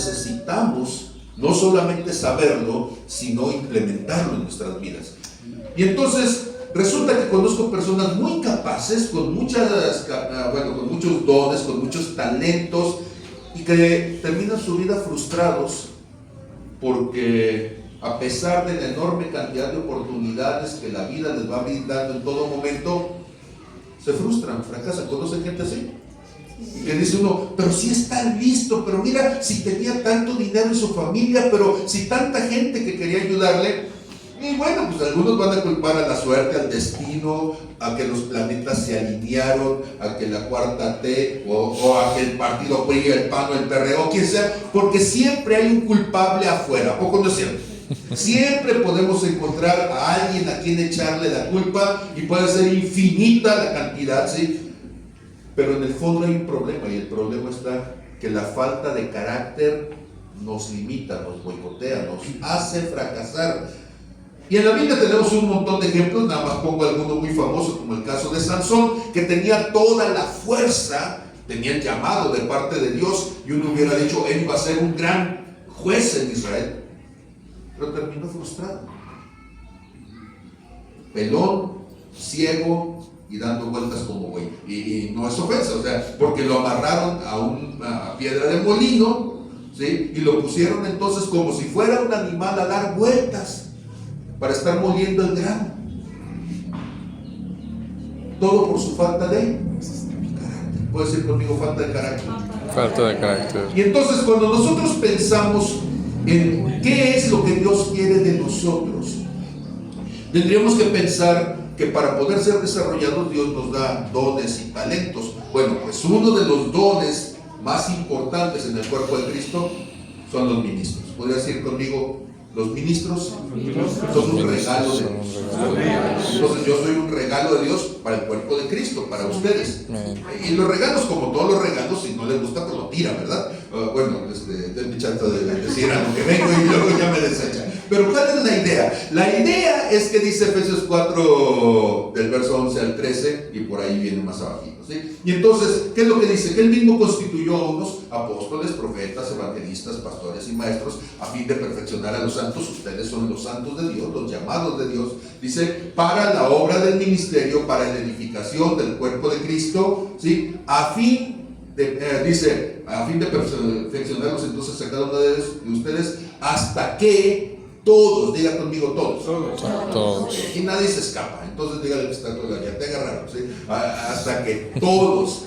necesitamos no solamente saberlo, sino implementarlo en nuestras vidas. Y entonces resulta que conozco personas muy capaces, con muchos dones, con muchos talentos, y que terminan su vida frustrados porque a pesar de la enorme cantidad de oportunidades que la vida les va brindando en todo momento, se frustran, fracasan. ¿Conocen gente así? Y que dice uno, pero si está listo, pero mira, si tenía tanto dinero en su familia, pero si tanta gente que quería ayudarle. Y bueno, pues algunos van a culpar a la suerte, al destino, a que los planetas se alinearon, a que la cuarta T, o a que el partido PRI, el PAN o el PRD, o quien sea, porque siempre hay un culpable afuera. ¿A poco no es cierto? Siempre podemos encontrar a alguien a quien echarle la culpa, y puede ser infinita la cantidad, ¿sí? Pero en el fondo hay un problema, y el problema está que la falta de carácter nos limita, nos boicotea, nos hace fracasar. Y en la Biblia tenemos un montón de ejemplos, nada más pongo alguno muy famoso, como el caso de Sansón, que tenía toda la fuerza, tenía el llamado de parte de Dios, y uno hubiera dicho, él va a ser un gran juez en Israel, pero terminó frustrado, pelón, ciego y dando vueltas como güey. Y no es ofensa, o sea, porque lo amarraron a una piedra de molino, ¿sí? Y lo pusieron entonces como si fuera un animal a dar vueltas para estar moliendo el grano. Todo por su falta de carácter. ¿Puedes decir conmigo falta de carácter? Falta de carácter. Y entonces cuando nosotros pensamos en qué es lo que Dios quiere de nosotros, tendríamos que pensar que para poder ser desarrollados Dios nos da dones y talentos. Bueno, pues uno de los dones más importantes en el cuerpo de Cristo son los ministros. ¿Podría decir conmigo? Los ministros son un regalo de Dios. Entonces yo soy un regalo de Dios para el cuerpo de Cristo, para ustedes. Y los regalos, como todos los regalos, si no les gusta, pues lo tira, ¿verdad? Denme chance de decir a lo que vengo y luego ya me desecha. Pero ¿cuál es la idea? La idea es que dice Efesios 4, del verso 11 al 13, y por ahí viene más abajito, ¿sí? Y entonces, ¿qué es lo que dice? Que él mismo constituyó a unos apóstoles, profetas, evangelistas, pastores y maestros, a fin de perfeccionar a los santos. Ustedes son los santos de Dios, los llamados de Dios. Dice, para la obra del ministerio, para la edificación del cuerpo de Cristo, ¿sí? A fin de perfeccionarlos entonces a cada uno de ustedes, hasta que todos, diga conmigo todos. Y nadie se escapa. Entonces dígale que está todo, ya te agarraron, ¿sí? Hasta que todos.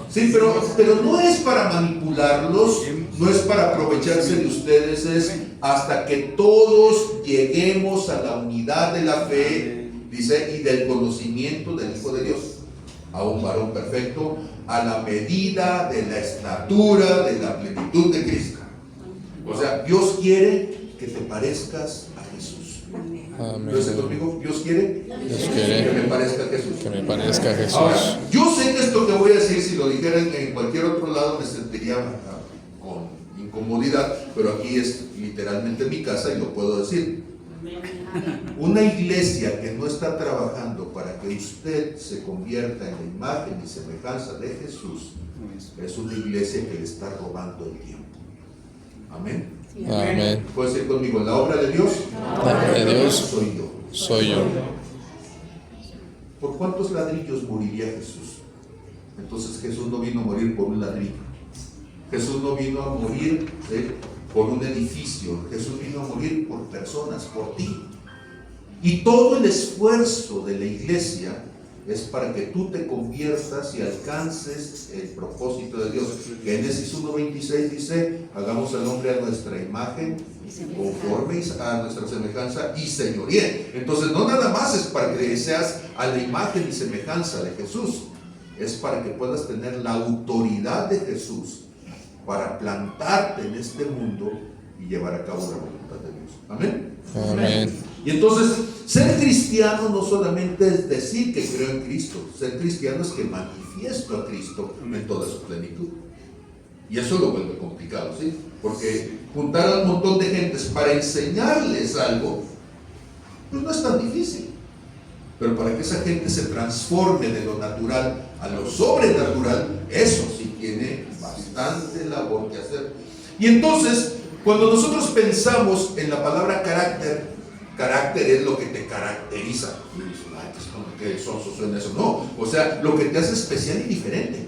Sí, pero no es para manipularlos, no es para aprovecharse de ustedes, es hasta que todos lleguemos a la unidad de la fe, dice, y del conocimiento del Hijo de Dios, a un varón perfecto, a la medida de la estatura de la plenitud de Cristo. O sea, Dios quiere que te parezcas a Jesús. Amén. Entonces conmigo, Dios quiere que me parezca a Jesús. Que me parezca a Jesús. Ahora, yo sé que esto que voy a decir, si lo dijera en cualquier otro lado, me sentiría con incomodidad, pero aquí es literalmente mi casa y lo puedo decir. Una iglesia que no está trabajando para que usted se convierta en la imagen y semejanza de Jesús es una iglesia que le está robando el tiempo. Amén. Amén. ¿Puedes decir conmigo? La obra de Dios, soy yo. ¿Por cuántos ladrillos moriría Jesús? Entonces Jesús no vino a morir por un ladrillo. Jesús no vino a morir, ¿sí?, por un edificio. Jesús vino a morir por personas, por ti. Y todo el esfuerzo de la iglesia es para que tú te conviertas y alcances el propósito de Dios. Génesis 1:26 dice, hagamos al hombre a nuestra imagen, conforme a nuestra semejanza y señoría. Entonces no nada más es para que seas a la imagen y semejanza de Jesús, es para que puedas tener la autoridad de Jesús para plantarte en este mundo y llevar a cabo la voluntad de Dios. Amén. Amén. Y entonces, ser cristiano no solamente es decir que creo en Cristo. Ser cristiano es que manifiesto a Cristo en toda su plenitud. Y eso lo vuelve complicado, ¿sí? Porque juntar a un montón de gentes para enseñarles algo, pues no es tan difícil. Pero para que esa gente se transforme de lo natural a lo sobrenatural, eso sí tiene bastante labor que hacer. Y entonces, cuando nosotros pensamos en la palabra carácter, carácter es lo que te caracteriza. Y dices, ay, pues como que sonso suena eso. No, o sea, lo que te hace especial y diferente.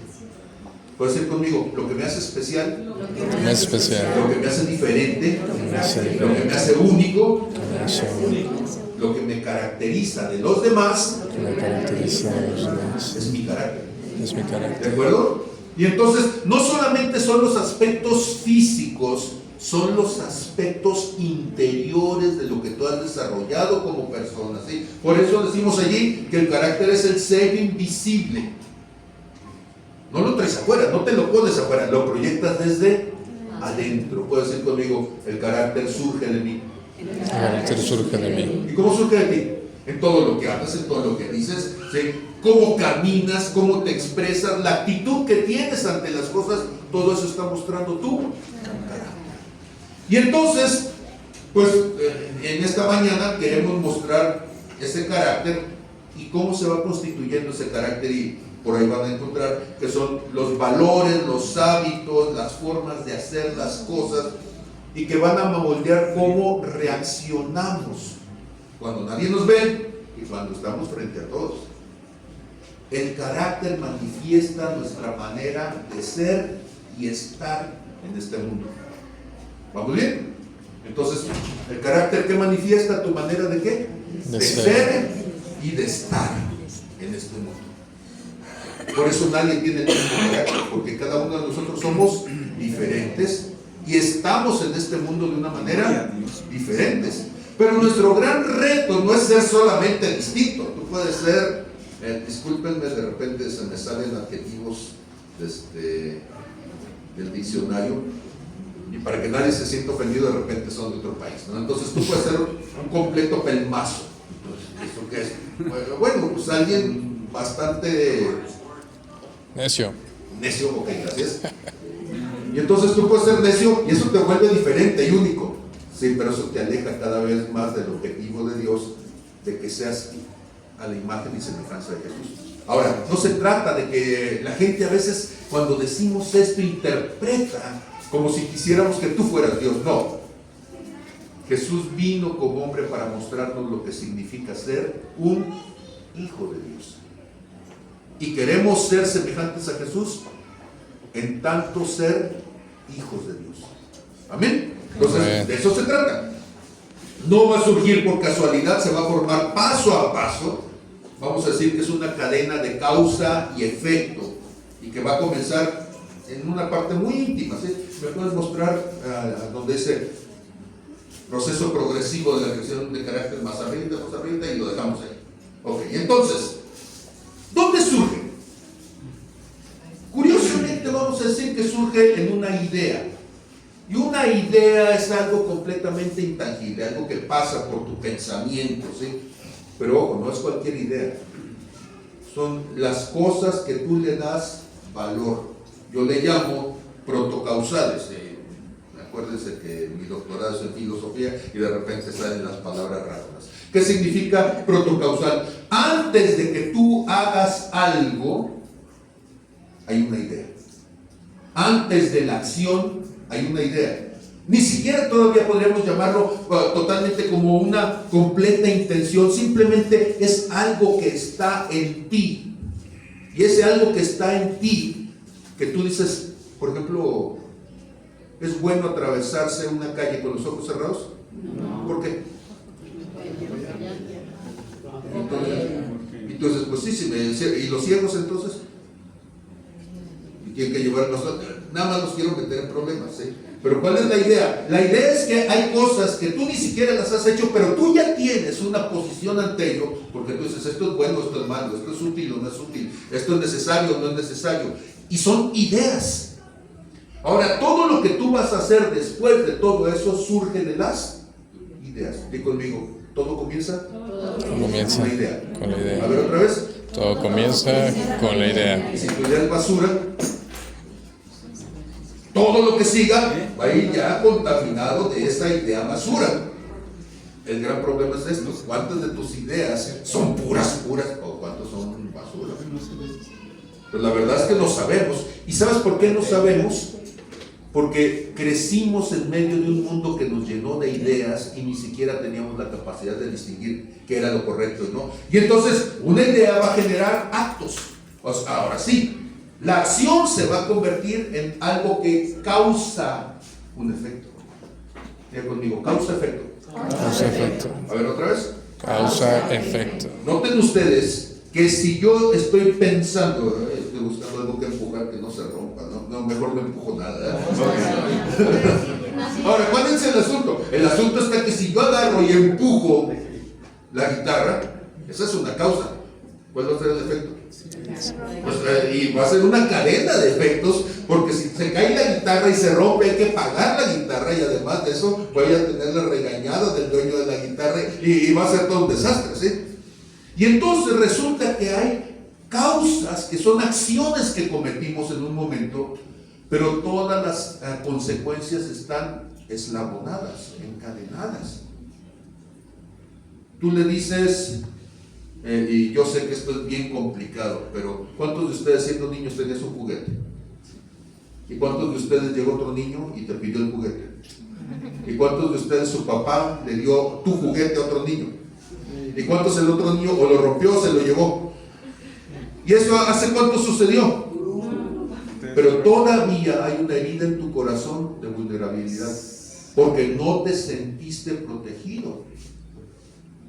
Puedes decir conmigo, lo que me hace especial, Lo que me hace especial. lo que me hace diferente, Lo que me hace lo que diferente. me hace único, Lo que me hace único. lo que me caracteriza de los demás, Lo que me caracteriza de los demás. es mi carácter. Es mi ¿De carácter. acuerdo? Y entonces, no solamente son los aspectos físicos, son los aspectos interiores de lo que tú has desarrollado como persona, ¿sí? Por eso decimos allí que el carácter es el sello invisible. No lo traes afuera, no te lo pones afuera, lo proyectas desde adentro. Puedes decir conmigo, el carácter surge de mí. El carácter surge de mí. ¿Y cómo surge de ti? En todo lo que hablas, en todo lo que dices, ¿sí? Cómo caminas, cómo te expresas, la actitud que tienes ante las cosas, todo eso está mostrando tu carácter. Y entonces, pues en esta mañana queremos mostrar ese carácter y cómo se va constituyendo ese carácter, y por ahí van a encontrar que son los valores, los hábitos, las formas de hacer las cosas, y que van a moldear cómo reaccionamos cuando nadie nos ve y cuando estamos frente a todos. El carácter manifiesta nuestra manera de ser y estar en este mundo. ¿Vamos bien? Entonces, el carácter, ¿qué manifiesta? Tu manera de qué? De ser ser y de estar en este mundo. Por eso nadie tiene el mismo carácter, porque cada uno de nosotros somos diferentes y estamos en este mundo de una manera diferentes. Pero nuestro gran reto no es ser solamente distinto. Tú puedes ser, discúlpenme, de repente se me salen adjetivos del diccionario, y para que nadie se sienta ofendido, de repente son de otro país, ¿no? Entonces tú puedes ser un completo pelmazo. Entonces, ¿eso qué es? Bueno, pues alguien bastante Necio. necio, ok, gracias. Y entonces tú puedes ser necio y eso te vuelve diferente y único. Sí, pero eso te aleja cada vez más del objetivo de Dios, de que seas a la imagen y semejanza de Jesús. Ahora, no se trata de que la gente a veces, cuando decimos esto, interpreta como si quisiéramos que tú fueras Dios. No. Jesús vino como hombre para mostrarnos lo que significa ser un hijo de Dios. Y queremos ser semejantes a Jesús, en tanto ser hijos de Dios. Amén. Entonces, Amén. de eso se trata. No va a surgir por casualidad, se va a formar paso a paso. Vamos a decir que es una cadena de causa y efecto, y que va a comenzar en una parte muy íntima, ¿sí? ¿Me puedes mostrar donde ese proceso progresivo de la creación de carácter más arriba, y lo dejamos ahí? Ok, entonces, ¿dónde surge? Curiosamente vamos a decir que surge en una idea. Y una idea es algo completamente intangible, algo que pasa por tu pensamiento, ¿sí? Pero ojo, no es cualquier idea. Son las cosas que tú le das valor. Yo le llamo protocausales. Acuérdense que mi doctorado es en filosofía y de repente salen las palabras raras. ¿Qué significa protocausal? Antes de que tú hagas algo, hay una idea. Antes de la acción, hay una idea. Ni siquiera todavía podríamos llamarlo totalmente como una completa intención. Simplemente es algo que está en ti. Y ese algo que está en ti, que tú dices, por ejemplo, ¿es bueno atravesarse una calle con los ojos cerrados? No. ¿Por qué? Entonces, pues sí, ¿y los ciegos entonces? Y tienen que llevarlos, nada más los quiero meter en problemas, ¿sí? Pero ¿cuál es la idea? La idea es que hay cosas que tú ni siquiera las has hecho, pero tú ya tienes una posición ante ello, porque tú dices, esto es bueno, esto es malo, esto es útil o no es útil, esto es necesario o no es necesario, y son ideas. Ahora, todo lo que tú vas a hacer después de todo eso surge de las ideas. Di conmigo, ¿todo comienza? Todo comienza con la idea. con la idea. A ver otra vez. Todo comienza con la idea. Y si tu idea es basura, todo lo que siga va a ir ya contaminado de esa idea basura. El gran problema es esto: ¿cuántas de tus ideas son puras o cuántas son basura? Pues la verdad es que no sabemos. ¿Y sabes por qué no sabemos? porque crecimos en medio de un mundo que nos llenó de ideas y ni siquiera teníamos la capacidad de distinguir qué era lo correcto, ¿no? Y entonces una idea va a generar actos. Pues ahora sí, la acción se va a convertir en algo que causa un efecto. Diga conmigo, causa-efecto. Causa-efecto. A ver, otra vez. Causa-efecto. Noten ustedes que si yo estoy pensando, estoy buscando algo que empujar que no se rompa, no, mejor no empujo nada. Ahora, ¿cuál es el asunto? El asunto está que si yo agarro y empujo la guitarra, esa es una causa. ¿Cuál va a ser el efecto? Pues, y va a ser una cadena de efectos, porque si se cae la guitarra y se rompe, hay que pagar la guitarra, y además de eso voy a tener la regañada del dueño de la guitarra y va a ser todo un desastre, ¿sí? Y entonces resulta que hay causas que son acciones que cometimos en un momento, pero todas las consecuencias están eslabonadas, encadenadas. Tú le dices, y yo sé que esto es bien complicado, pero ¿cuántos de ustedes siendo niños tenían su juguete? ¿Y cuántos de ustedes llegó otro niño y te pidió el juguete? ¿Y cuántos de ustedes su papá le dio tu juguete a otro niño? ¿Y cuántos el otro niño o lo rompió o se lo llevó? ¿Y eso hace cuánto sucedió? Pero todavía hay una herida en tu corazón de vulnerabilidad, porque no te sentiste protegido.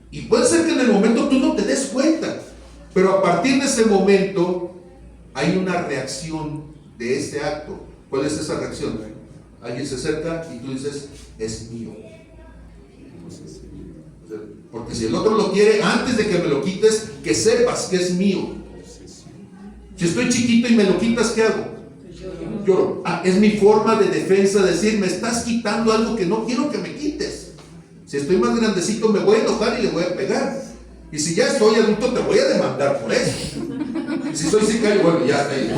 Y puede ser que en el momento tú no te des cuenta, pero a partir de ese momento hay una reacción de este acto. ¿Cuál es esa reacción? Alguien se acerca y tú dices, es mío. Porque si el otro lo quiere, antes de que me lo quites, que sepas que es mío. Si estoy chiquito y me lo quitas, ¿qué hago? Lloro. Es mi forma de defensa, decir, me estás quitando algo que no quiero que me quites. Si estoy más grandecito me voy a enojar y le voy a pegar. Y si ya estoy adulto te voy a demandar por eso. Si soy sicario, bueno, ya está ahí.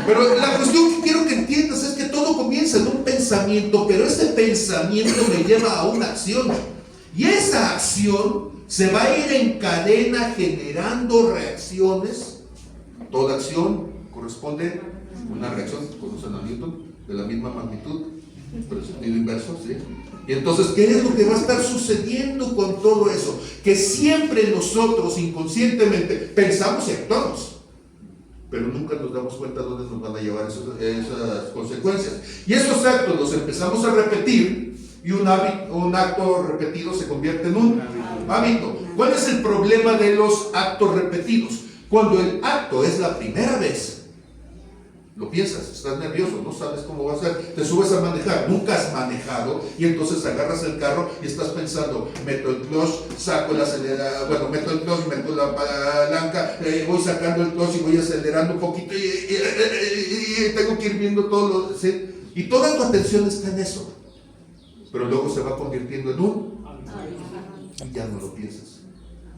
Pero la cuestión que quiero que entiendas es que todo comienza en un pensamiento, pero ese pensamiento me lleva a una acción. Y esa acción se va a ir en cadena generando reacciones. Toda acción corresponde a una reacción, ¿conocen a Newton? De la misma magnitud, pero en sentido inverso, ¿sí? Y entonces, ¿qué es lo que va a estar sucediendo con todo eso? Que siempre nosotros inconscientemente pensamos y actuamos, pero nunca nos damos cuenta de dónde nos van a llevar esas consecuencias. Y esos actos los empezamos a repetir, y un acto repetido se convierte en un hábito. ¿Cuál es el problema de los actos repetidos? Cuando el acto es la primera vez, lo piensas, estás nervioso, no sabes cómo va a ser, te subes a manejar, nunca has manejado, y entonces agarras el carro y estás pensando, meto el clutch, saco el acelerador, bueno, meto el clutch, meto la palanca, voy sacando el clutch y voy acelerando un poquito, y tengo que ir viendo todo lo, ¿sí? Y toda tu atención está en eso, pero luego se va convirtiendo en y ya no lo piensas.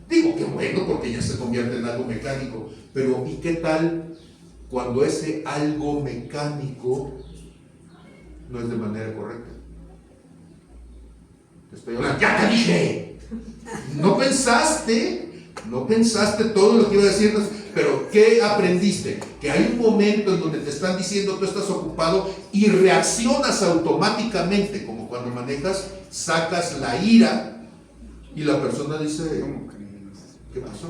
Digo que bueno, porque ya se convierte en algo mecánico, pero ¿y qué tal cuando ese algo mecánico no es de manera correcta? Te estoy hablando, ¡ya te dije! No pensaste todo lo que iba a decir, pero ¿qué aprendiste? Que hay un momento en donde te están diciendo tú estás ocupado y reaccionas automáticamente, como cuando manejas, sacas la ira y la persona dice, ¿qué pasó?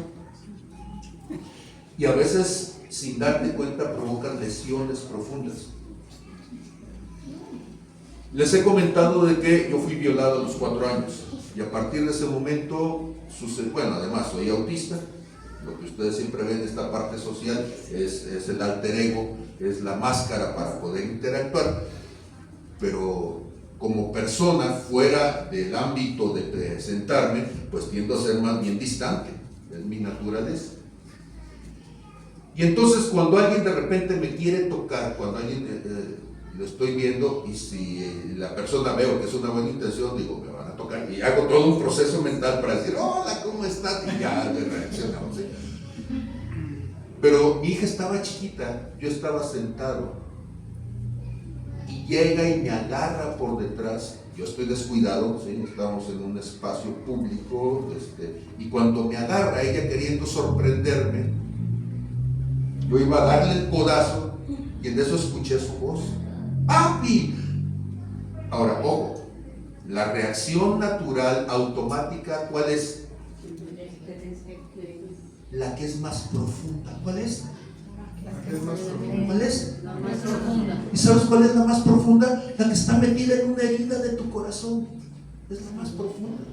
Y a veces, sin darte cuenta, provocan lesiones profundas. Les he comentado de que yo fui violado a los 4 años y a partir de ese momento sucedió, bueno, además soy autista, lo que ustedes siempre ven, esta parte social es el alter ego, es la máscara para poder interactuar, pero como persona fuera del ámbito de presentarme, pues tiendo a ser más bien distante, es mi naturaleza. Y entonces cuando alguien de repente me quiere tocar, cuando alguien lo estoy viendo y si la persona veo que es una buena intención, digo, me van a tocar y hago todo un proceso mental para decir, hola, ¿cómo estás? Y ya le reaccionamos, ¿sí? Pero mi hija estaba chiquita, yo estaba sentado y llega y me agarra por detrás, yo estoy descuidado, ¿sí? Estamos en un espacio público, y cuando me agarra ella queriendo sorprenderme, yo iba a darle el codazo y en eso escuché su voz. ¡Papi! Ahora, ojo, la reacción natural automática, ¿cuál es? La que es más profunda. ¿Cuál es? ¿Cuál es? La más profunda. ¿Y sabes cuál es la más profunda? La que está metida en una herida de tu corazón. Es la más profunda.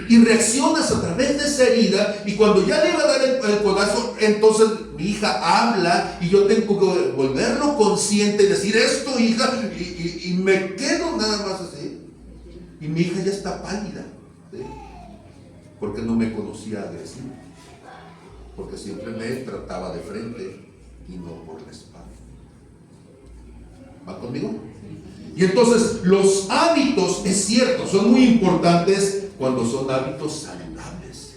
Y reaccionas a través de esa herida, y cuando ya le va a dar el codazo, entonces mi hija habla y yo tengo que volverlo consciente y decir esto, hija, y me quedo nada más así. Y mi hija ya está pálida, ¿sí? Porque no me conocía agresivo, porque siempre me trataba de frente y no por la espalda. ¿Va conmigo? Y entonces los hábitos, es cierto, son muy importantes cuando son hábitos saludables.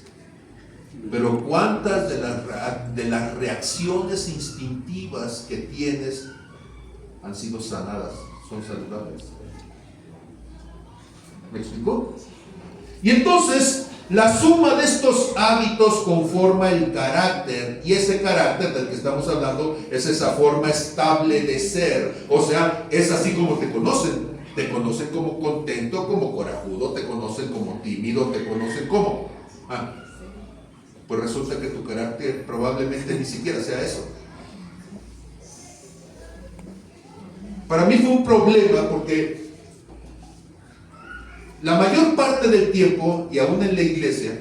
Pero ¿cuántas de las reacciones instintivas que tienes han sido sanadas? Son saludables. ¿Me explicó? Y entonces la suma de estos hábitos conforma el carácter, y ese carácter del que estamos hablando es esa forma estable de ser. O sea, es así como te conocen. Te conocen como contento, como corajudo, te conocen como tímido, te conocen como... pues resulta que tu carácter probablemente ni siquiera sea eso. Para mí fue un problema porque la mayor parte del tiempo, y aún en la iglesia,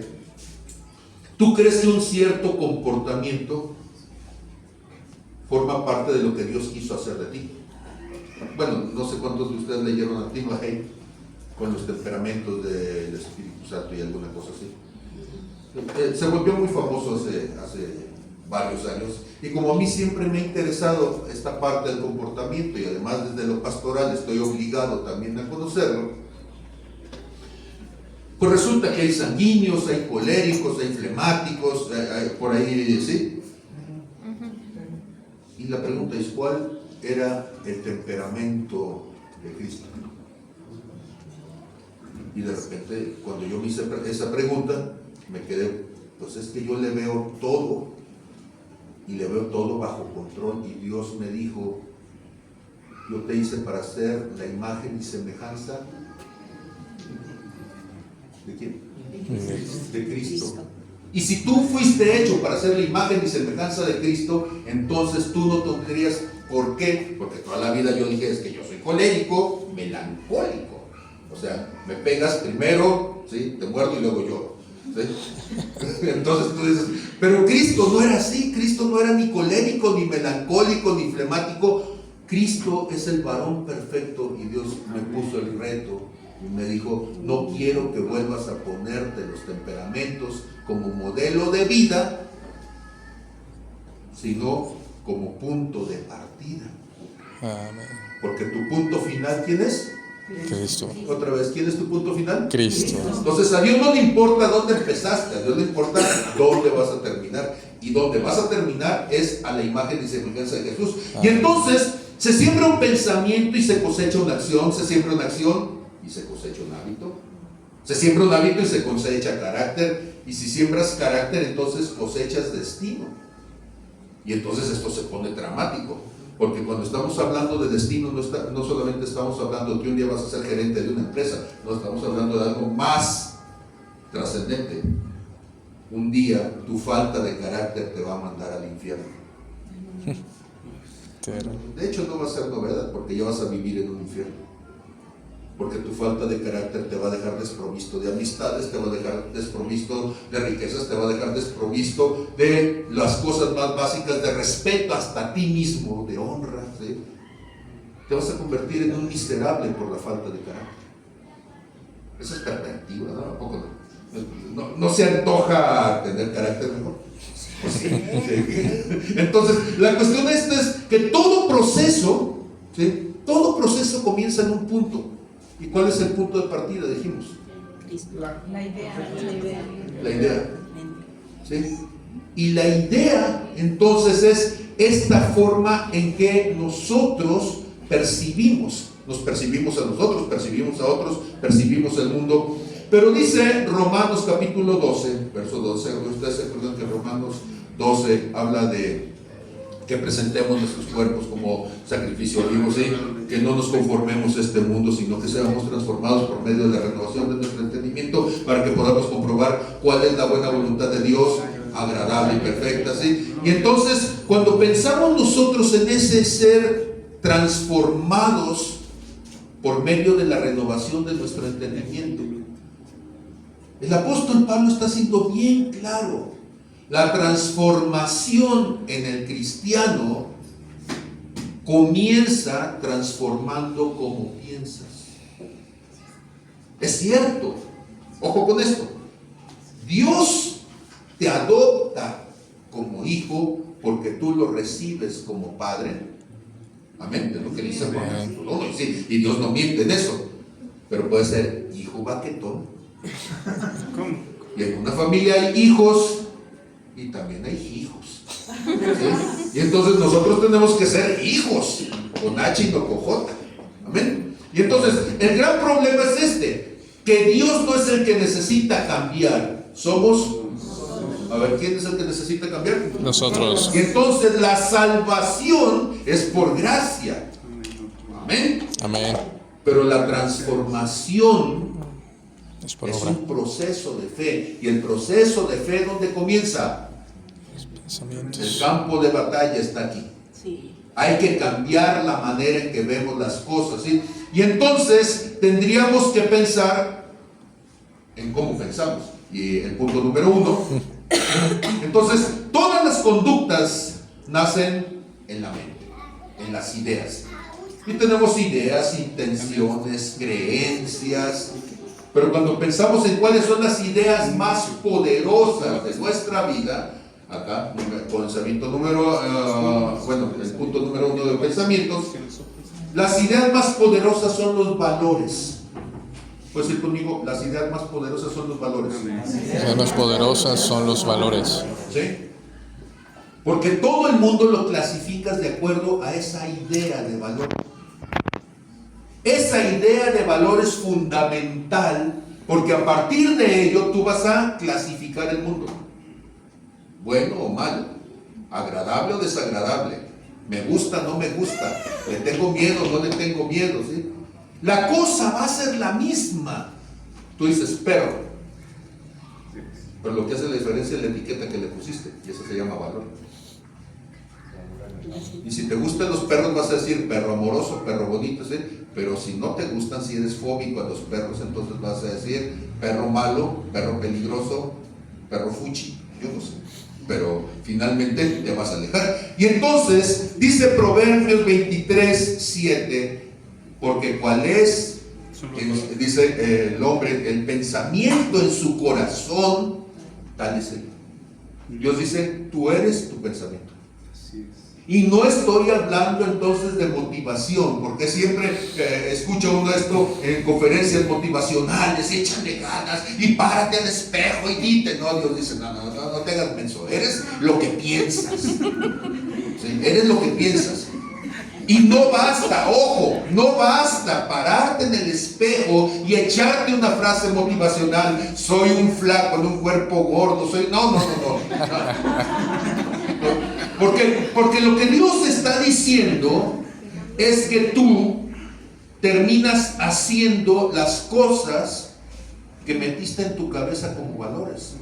tú crees que un cierto comportamiento forma parte de lo que Dios quiso hacer de ti. Bueno, no sé cuántos de ustedes leyeron a Tim LaHaye con los temperamentos del Espíritu Santo y alguna cosa así. Se volvió muy famoso hace varios años, y como a mí siempre me ha interesado esta parte del comportamiento, y además desde lo pastoral estoy obligado también a conocerlo, pues resulta que hay sanguíneos, hay coléricos, hay flemáticos, hay por ahí, ¿sí? Y la pregunta es, ¿cuál era el temperamento de Cristo? Y de repente, cuando yo me hice esa pregunta, me quedé, pues es que yo le veo todo, y le veo todo bajo control, y Dios me dijo, yo te hice para ser la imagen y semejanza ¿de quién? De Cristo. Y si tú fuiste hecho para ser la imagen y semejanza de Cristo, entonces tú no tendrías por qué, porque toda la vida yo dije, es que yo soy colérico, melancólico. O sea, me pegas primero, ¿sí? Te muerdo y luego lloro, ¿sí? Entonces tú dices, pero Cristo no era así. Cristo no era ni colérico, ni melancólico, ni flemático. Cristo es el varón perfecto, y Dios me puso el reto y me dijo, no quiero que vuelvas a ponerte los temperamentos como modelo de vida, sino como punto de partida. Amén. Porque tu punto final, ¿quién es? Cristo. Otra vez, ¿quién es tu punto final? Cristo. Entonces a Dios no le importa dónde empezaste, a Dios le importa dónde vas a terminar. Y donde vas a terminar es a la imagen y semejanza de Jesús. Y entonces se siembra un pensamiento y se cosecha una acción, se siembra una acción y se cosecha un hábito. Se siembra un hábito y se cosecha carácter. Y si siembras carácter, entonces cosechas destino. Y entonces esto se pone dramático. Porque cuando estamos hablando de destino, no solamente estamos hablando de que un día vas a ser gerente de una empresa, no, estamos hablando de algo más trascendente. Un día tu falta de carácter te va a mandar al infierno. De hecho no va a ser novedad, porque ya vas a vivir en un infierno. Porque tu falta de carácter te va a dejar desprovisto de amistades, te va a dejar desprovisto de riquezas, te va a dejar desprovisto de las cosas más básicas, de respeto hasta a ti mismo, de honra, ¿sí? Te vas a convertir en un miserable por la falta de carácter. Esa es perspectiva, ¿no? ¿A poco no? ¿No se antoja tener carácter mejor? Pues sí, sí. Entonces, la cuestión de esto es que todo proceso, ¿sí? Todo proceso comienza en un punto. ¿Y cuál es el punto de partida? Dijimos. La idea. La idea. ¿Sí? Y la idea, entonces, es esta forma en que nosotros percibimos. Nos percibimos a nosotros, percibimos a otros, percibimos el mundo. Pero dice Romanos capítulo 12, verso 12. Ustedes se acuerdan que Romanos 12 habla de que presentemos nuestros cuerpos como sacrificio vivo, ¿sí? Que no nos conformemos a este mundo, sino que seamos transformados por medio de la renovación de nuestro entendimiento, para que podamos comprobar cuál es la buena voluntad de Dios, agradable y perfecta, ¿sí? Y entonces, cuando pensamos nosotros en ese ser transformados por medio de la renovación de nuestro entendimiento, el apóstol Pablo está siendo bien claro. La transformación en el cristiano comienza transformando como piensas. Es cierto, ojo con esto, Dios te adopta como hijo porque tú lo recibes como padre. Amén, es lo que dice Juan. No, sí, y Dios no miente en eso, pero puede ser hijo baquetón. Y en una familia hay hijos y también hay hijos, ¿sí? Y entonces nosotros tenemos que ser hijos, con H y no con J. Amén. Y entonces el gran problema es este, que Dios no es el que necesita cambiar, somos. A ver, ¿quién es el que necesita cambiar? Nosotros. Y entonces la salvación es por gracia. Amén. Amén. Pero la transformación Es por es obra. un proceso de fe. Y el proceso de fe, ¿dónde comienza? El Pensamientos. campo de batalla está aquí. Sí. Hay que cambiar la manera en que vemos las cosas, ¿sí? Y entonces tendríamos que pensar en cómo pensamos. Y el punto número 1. Entonces, todas las conductas nacen en la mente, en las ideas. Y tenemos ideas, intenciones, creencias. Pero cuando pensamos en cuáles son las ideas más poderosas de nuestra vida, acá, pensamiento número, el punto número 1 de pensamientos, las ideas más poderosas son los valores. Puedes decir conmigo, las ideas más poderosas son los valores. Las más poderosas son los valores. ¿Sí? Porque todo el mundo lo clasificas de acuerdo a esa idea de valor. Esa idea de valor es fundamental, porque a partir de ello tú vas a clasificar el mundo. Bueno o malo, agradable o desagradable, me gusta o no me gusta, le tengo miedo o no le tengo miedo, ¿sí? La cosa va a ser la misma. Tú dices perro, pero lo que hace la diferencia es la etiqueta que le pusiste, y eso se llama valor. Y si te gustan los perros vas a decir perro amoroso, perro bonito, ¿sí? Pero si no te gustan, si eres fóbico a los perros, entonces vas a decir perro malo, perro peligroso, perro fuchi, yo no sé, pero finalmente te vas a alejar. Y entonces dice Proverbios 23:7, porque cuál es, dice el hombre, el pensamiento en su corazón, tal es él. Dios dice, tú eres tu pensamiento. Y no estoy hablando entonces de motivación, porque siempre escucho uno esto en conferencias motivacionales, échale ganas y párate al espejo y dite. No, Dios dice, no te hagas menso, eres lo que piensas. ¿Sí? Eres lo que piensas. Y no basta, ojo, no basta pararte en el espejo y echarte una frase motivacional, soy un flaco en un cuerpo gordo, soy... No. Porque lo que Dios está diciendo es que tú terminas haciendo las cosas que metiste en tu cabeza como valores.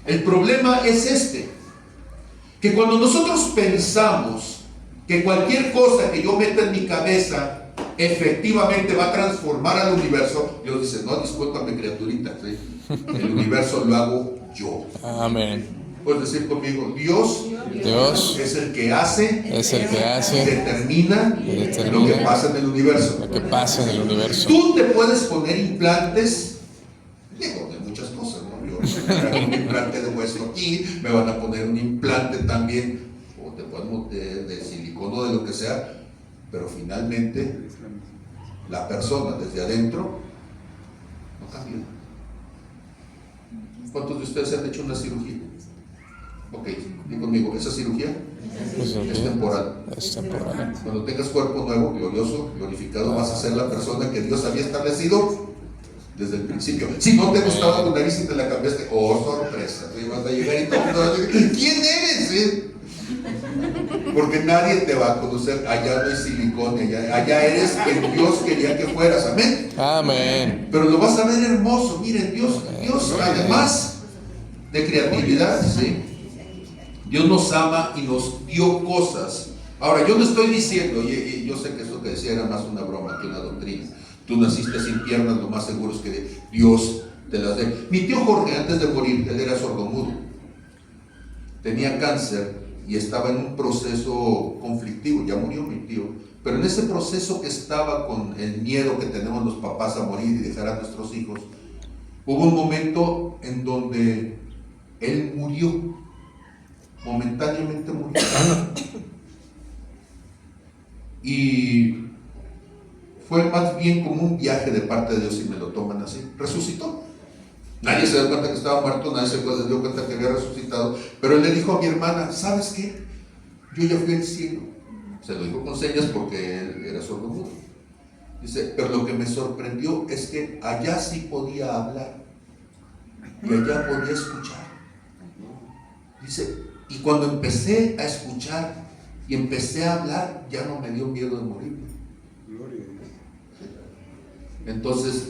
El problema es este, que cuando nosotros pensamos que cualquier cosa que yo meta en mi cabeza efectivamente va a transformar al universo, Dios dice, no, discúlpame criaturita, ¿sí? El universo lo hago yo. Amén. Puedes decir conmigo, Dios es el que hace, determina lo que pasa en el universo. Lo que pasa en el universo. Tú te puedes poner implantes, digo, de muchas cosas, ¿no? Yo me pongo un implante de hueso aquí, me van a poner un implante también, o te pueden de silicona o de lo que sea, pero finalmente la persona desde adentro no cambia. ¿Cuántos de ustedes han hecho una cirugía? Ok, di conmigo, esa cirugía es temporal. Es temporal. Cuando tengas cuerpo nuevo, glorioso, glorificado, vas a ser la persona que Dios había establecido desde el principio. Si no te gustaba tu nariz y te la cambiaste, oh sorpresa, ¿sí? Vas a llegar y todo el mundo va a decir, ¿quién eres? ¿Sí? Porque nadie te va a conocer. Allá no hay silicón, allá eres quien Dios quería que fueras. Amén. Amén. Pero lo vas a ver hermoso. Miren, Dios además de creatividad, ¿sí? Dios nos ama y nos dio cosas. Ahora, yo no estoy diciendo, y yo sé que eso que decía era más una broma que una doctrina. Tú naciste sin piernas, lo más seguro es que Dios te las dé. Mi tío Jorge, antes de morir, él era sordomudo. Tenía cáncer y estaba en un proceso conflictivo. Ya murió mi tío. Pero en ese proceso que estaba con el miedo que tenemos los papás a morir y dejar a nuestros hijos, hubo un momento en donde él murió. Momentáneamente murió. Y fue más bien como un viaje de parte de Dios, si me lo toman así. Resucitó. Nadie se dio cuenta que estaba muerto, nadie se dio cuenta que había resucitado. Pero él le dijo a mi hermana, ¿sabes qué? Yo ya fui al cielo. Se lo dijo con señas porque él era sordomudo. Dice, pero lo que me sorprendió es que allá sí podía hablar y allá podía escuchar. Dice, y cuando empecé a escuchar y empecé a hablar, ya no me dio miedo de morir. Entonces,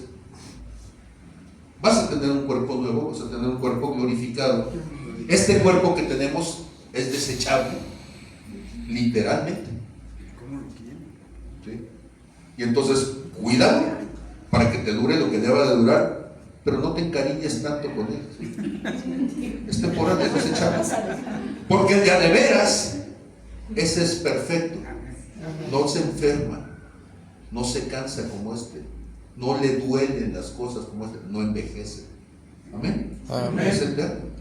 vas a tener un cuerpo nuevo, vas a tener un cuerpo glorificado. Este cuerpo que tenemos es desechable, literalmente. ¿Sí? Y entonces, cuídalo para que te dure lo que deba de durar, pero no te encariñes tanto con él. ¿Sí? Es temporal, es desechable. Porque el de veras, ese es perfecto. No se enferma, no se cansa como este, no le duelen las cosas como este, no envejece. Amén. Amén. Es eterno.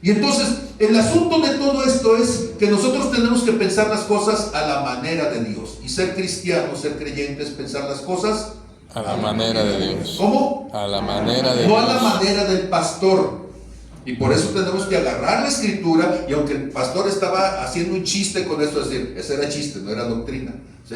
Y entonces, el asunto de todo esto es que nosotros tenemos que pensar las cosas a la manera de Dios. Y ser cristianos, ser creyentes, pensar las cosas a la manera de Dios. ¿Cómo? A la manera de No Dios. a la manera del pastor. Y por eso tenemos que agarrar la escritura, y aunque el pastor estaba haciendo un chiste con esto, es decir, ese era chiste, no era doctrina, ¿sí?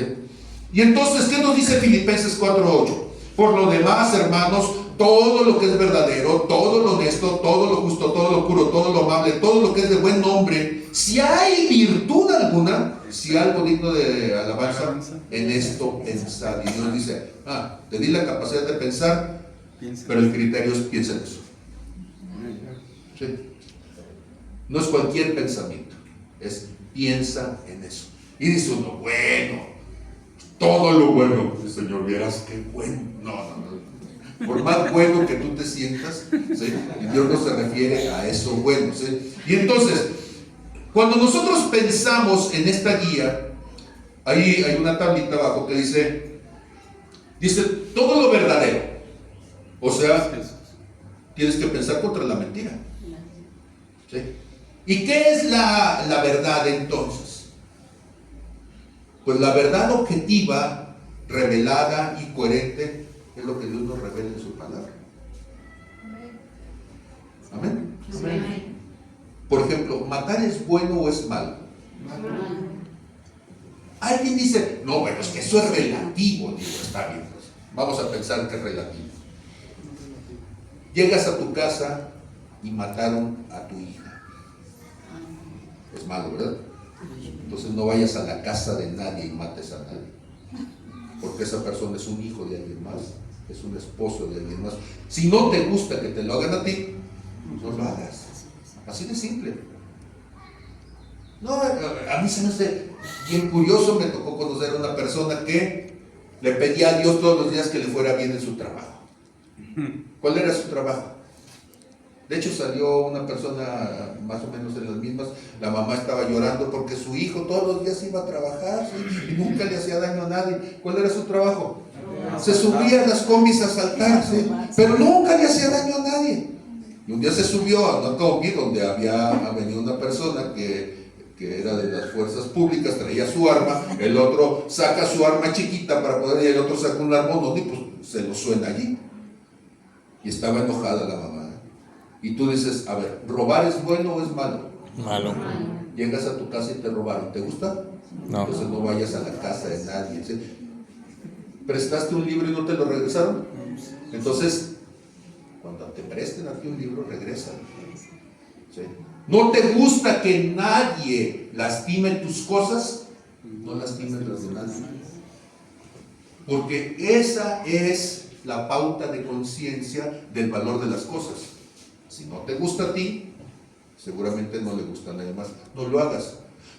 Y entonces, ¿qué nos dice Filipenses 4:8? Por lo demás, hermanos, todo lo que es verdadero, todo lo honesto, todo lo justo, todo lo puro, todo lo amable, todo lo que es de buen nombre, si hay virtud alguna, si algo digno de alabanza, en esto pensad. Y Dios dice, te di la capacidad de pensar, pero el criterio es piensa en eso. ¿Sí? No es cualquier pensamiento, es piensa en eso. Y dice uno, bueno, todo lo bueno, Señor, vieras qué bueno. No. Por más bueno que tú te sientas, ¿sí? Y Dios no se refiere a eso bueno, ¿sí? Y entonces, cuando nosotros pensamos en esta guía, ahí hay una tablita abajo que dice todo lo verdadero. O sea, tienes que pensar contra la mentira. ¿Sí? ¿Y qué es la verdad entonces? Pues la verdad objetiva, revelada y coherente es lo que Dios nos revela en su palabra. Amén. Amén. Por ejemplo, ¿matar es bueno o es malo? Hay quien dice, no, bueno, es que eso es relativo. Digo, está bien, pues, vamos a pensar que es relativo. Llegas a tu casa y mataron a tu hija. Es malo, ¿verdad? Entonces no vayas a la casa de nadie y mates a nadie. Porque esa persona es un hijo de alguien más, es un esposo de alguien más. Si no te gusta que te lo hagan a ti, no lo hagas. Así de simple. No, a mí se me hace bien curioso, me tocó conocer a una persona que le pedía a Dios todos los días que le fuera bien en su trabajo. ¿Cuál era su trabajo? De hecho salió una persona más o menos en las mismas. La mamá estaba llorando porque su hijo todos los días iba a trabajar, ¿sí? Y nunca le hacía daño a nadie. ¿Cuál era su trabajo? Se subía a las combis a saltar, ¿sí? Pero nunca le hacía daño a nadie. Y un día se subió a una combi donde había venido una persona que era de las fuerzas públicas, traía su arma, el otro saca su arma chiquita para poder, y el otro saca un armón, y pues se lo suena allí. Y estaba enojada la mamá. Y tú dices, a ver, ¿robar es bueno o es malo? Malo. Llegas a tu casa y te robaron, ¿te gusta? No. Entonces no vayas a la casa de nadie, ¿sí? ¿Prestaste un libro y no te lo regresaron? Entonces, cuando te presten a ti un libro, regrésalo, ¿sí? No te gusta que nadie lastime tus cosas, no lastimes las de nadie. Porque esa es la pauta de conciencia del valor de las cosas. Si no te gusta a ti, seguramente no le gusta a nadie más. No lo hagas.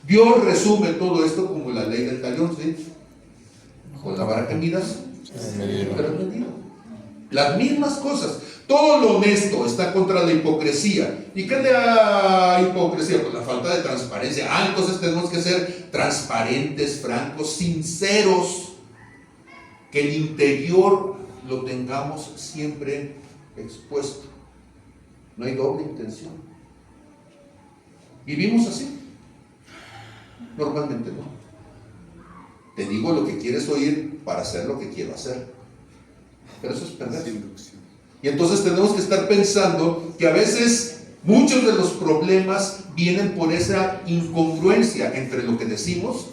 Dios resume todo esto como la ley del talión, ¿sí? Con la vara que midas, serás medido. Las mismas cosas. Todo lo honesto está contra la hipocresía. ¿Y qué es la hipocresía? Pues la falta de transparencia. Entonces tenemos que ser transparentes, francos, sinceros. Que el interior lo tengamos siempre expuesto. No hay doble intención. Vivimos así. Normalmente no. Te digo lo que quieres oír para hacer lo que quiero hacer. Pero eso es perverso. Y entonces tenemos que estar pensando que a veces muchos de los problemas vienen por esa incongruencia entre lo que decimos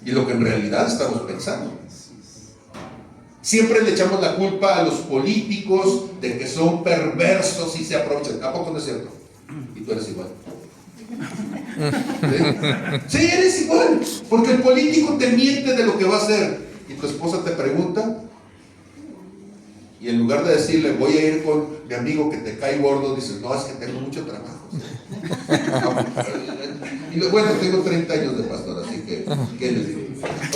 y lo que en realidad estamos pensando. Siempre le echamos la culpa a los políticos de que son perversos y se aprovechan. ¿A poco no es cierto? Y tú eres igual. ¿Sí? Sí, eres igual. Porque el político te miente de lo que va a hacer. Y tu esposa te pregunta. Y en lugar de decirle, voy a ir con mi amigo que te cae gordo, dices, no, es que tengo mucho trabajo. Y bueno, tengo 30 años de pastor, así que, ¿qué les digo?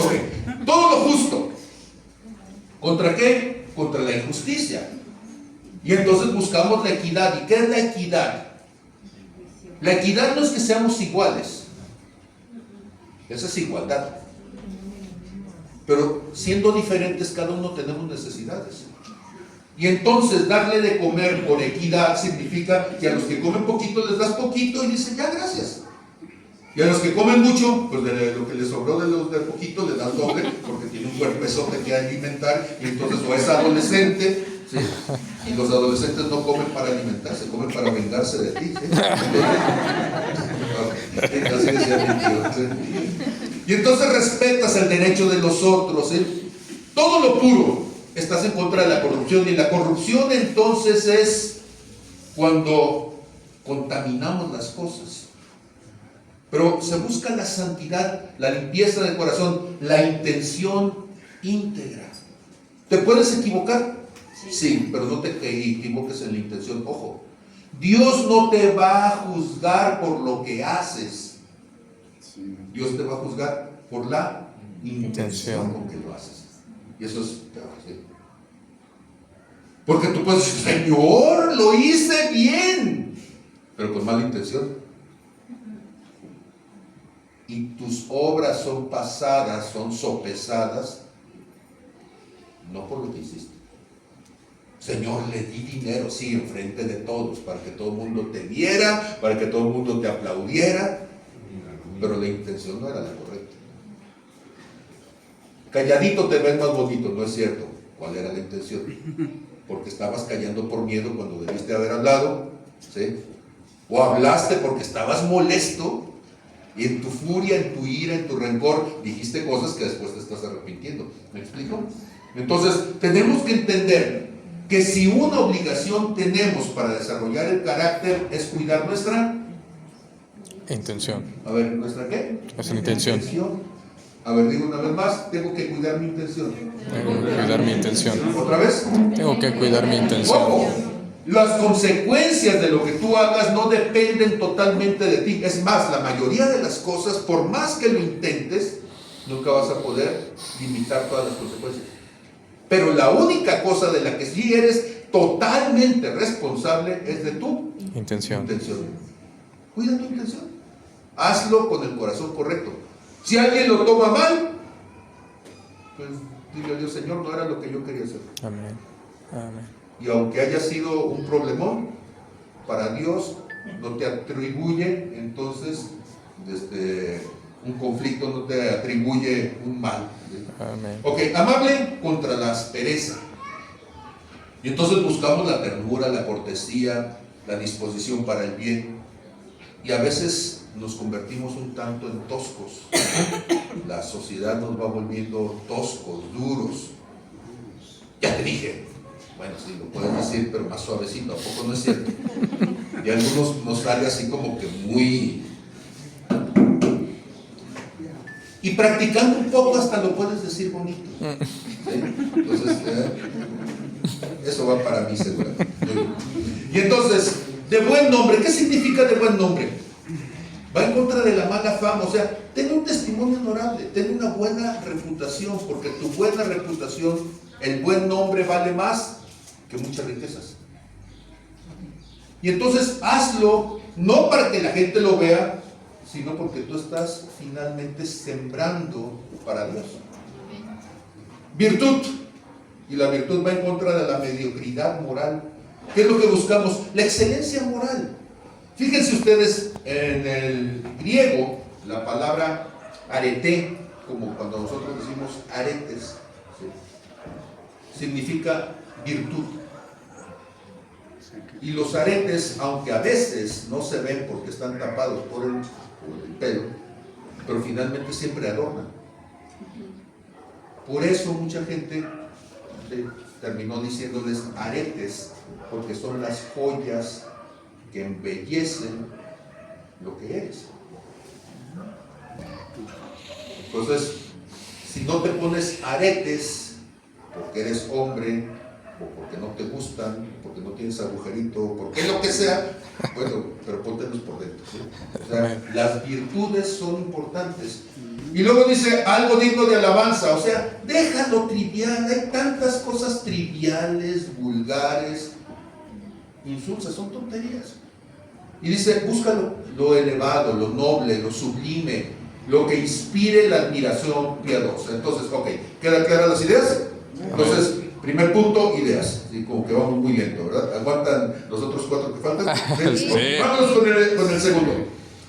Ok, todo lo justo. ¿Contra qué? Contra la injusticia. Y entonces buscamos la equidad. ¿Y qué es la equidad? La equidad no es que seamos iguales. Esa es igualdad. Pero siendo diferentes, cada uno tenemos necesidades. Y entonces darle de comer por equidad significa que a los que comen poquito les das poquito y dicen, ya, gracias. Y a los que comen mucho, pues de lo que les sobró de los de poquito les das doble, porque tiene un cuerpezote que alimentar, y entonces o es adolescente, ¿sí? Y los adolescentes no comen para alimentarse, comen para vengarse de ti, ¿sí? Así decía mi tío, ¿sí? Y entonces respetas el derecho de los otros, ¿sí? Todo lo puro. Estás en contra de la corrupción, y la corrupción entonces es cuando contaminamos las cosas. Pero se busca la santidad, la limpieza del corazón, la intención íntegra. ¿Te puedes equivocar? Sí, pero no te equivoques en la intención. Ojo, Dios no te va a juzgar por lo que haces. Dios te va a juzgar por la intención con que lo haces. Y eso es peor, ¿sí? Porque tú puedes decir, Señor, lo hice bien, pero con mala intención. Y tus obras son pasadas, son sopesadas, no por lo que hiciste. Señor, le di dinero, sí, enfrente de todos, para que todo el mundo te viera, para que todo el mundo te aplaudiera, pero la intención no era la correcta. Calladito te ves más bonito, no es cierto. ¿Cuál era la intención? Porque estabas callando por miedo cuando debiste haber hablado, ¿sí? O hablaste porque estabas molesto y en tu furia, en tu ira, en tu rencor dijiste cosas que después te estás arrepintiendo. ¿Me explico? Entonces tenemos que entender que si una obligación tenemos para desarrollar el carácter es cuidar nuestra intención. A ver, ¿nuestra qué? Nuestra intención. A ver, digo una vez más, tengo que cuidar mi intención. Tengo que cuidar mi intención. ¿Otra vez? Tengo que cuidar mi intención. Ojo, las consecuencias de lo que tú hagas no dependen totalmente de ti. Es más, la mayoría de las cosas, por más que lo intentes, nunca vas a poder limitar todas las consecuencias. Pero la única cosa de la que sí eres totalmente responsable es de tu Intención. Cuida tu intención. Hazlo con el corazón correcto. Si alguien lo toma mal, pues dile a Dios, Señor, no era lo que yo quería hacer. Amén. Amén. Y aunque haya sido un problemón, para Dios no te atribuye entonces un conflicto, no te atribuye un mal. Amén. Ok, amable contra la aspereza. Y entonces buscamos la ternura, la cortesía, la disposición para el bien. Y a veces nos convertimos un tanto en toscos. La sociedad nos va volviendo toscos, duros. Ya te dije. Bueno, sí, lo puedes decir, pero más suavecito. ¿A poco no es cierto? Y a algunos nos sale así como que muy Y practicando un poco hasta lo puedes decir bonito. ¿Sí? Entonces, eso va para mí seguramente. Y entonces, de buen nombre, ¿qué significa de buen nombre? Va en contra de la mala fama, o sea, ten un testimonio honorable, ten una buena reputación, porque tu buena reputación, el buen nombre vale más que muchas riquezas. Y entonces hazlo, no para que la gente lo vea, sino porque tú estás finalmente sembrando para Dios. Virtud, y la virtud va en contra de la mediocridad moral. ¿Qué es lo que buscamos? La excelencia moral. Fíjense ustedes, en el griego, la palabra arete, como cuando nosotros decimos aretes, ¿sí?, significa virtud. Y los aretes, aunque a veces no se ven porque están tapados por el pelo, pero finalmente siempre adornan. Por eso mucha gente terminó diciéndoles aretes, porque son las joyas que embellecen lo que eres. Entonces, si no te pones aretes porque eres hombre, o porque no te gustan, porque no tienes agujerito, porque lo que sea, bueno, pero póntelos por dentro, ¿sí? O sea, las virtudes son importantes. Y luego dice algo digno de alabanza, o sea, déjalo trivial, hay tantas cosas triviales, vulgares, insulsas, son tonterías. Y dice, búscalo lo elevado, lo noble, lo sublime, lo que inspire la admiración piadosa. Entonces, ok, ¿quedan claras las ideas? Entonces, primer punto, ideas. ¿Sí? Como que vamos muy lento, ¿verdad? ¿Aguantan los otros 4 que faltan? ¿Sí? Sí. Vámonos con el segundo.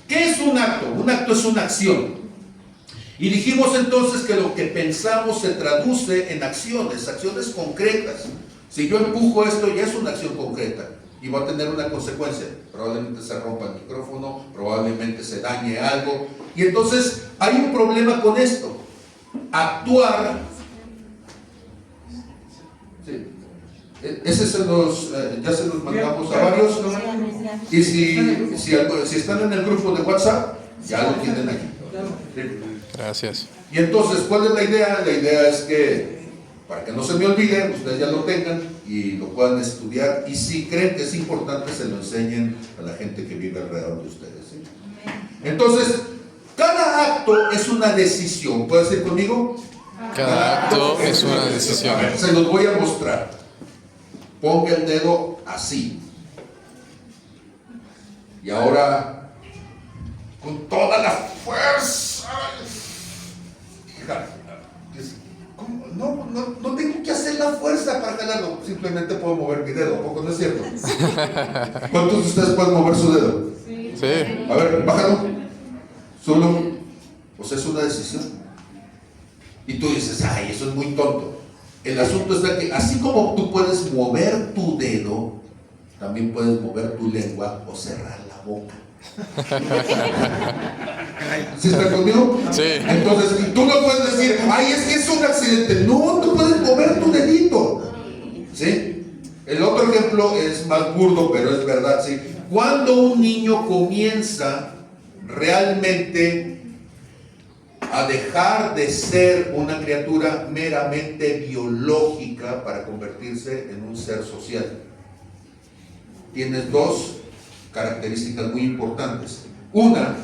¿Qué es un acto? Un acto es una acción. Y dijimos entonces que lo que pensamos se traduce en acciones concretas. Si yo empujo esto, ya es una acción concreta y va a tener una consecuencia. Probablemente se rompa el micrófono, probablemente se dañe algo. Y entonces hay un problema con esto. Actuar. Sí. Ese ya se los mandamos a varios. Y si están en el grupo de WhatsApp, ya lo tienen aquí. Sí. Gracias. Y entonces, ¿cuál es la idea? La idea es que, para que no se me olvide, ustedes ya lo tengan y lo puedan estudiar. Y si creen que es importante, se lo enseñen a la gente que vive alrededor de ustedes, ¿sí? Entonces, cada acto es una decisión. ¿Puedes decir conmigo? Cada acto es una decisión. A ver, se los voy a mostrar. Ponga el dedo así. Y ahora, con toda la fuerza. No tengo que hacer la fuerza para jalarlo, simplemente puedo mover mi dedo, ¿a poco no es cierto? ¿Cuántos de ustedes pueden mover su dedo? Sí. A ver, bájalo. Solo, pues es una decisión. Y tú dices, ay, eso es muy tonto. El asunto está que así como tú puedes mover tu dedo, también puedes mover tu lengua o cerrar la boca. ¿Sí están conmigo? Sí. Entonces, tú no puedes decir, ay, es que es un accidente. No, tú puedes mover tu dedito. ¿Sí? El otro ejemplo es más burdo, pero es verdad, ¿sí? Cuando un niño comienza realmente a dejar de ser una criatura meramente biológica para convertirse en un ser social, tienes dos características muy importantes. Una,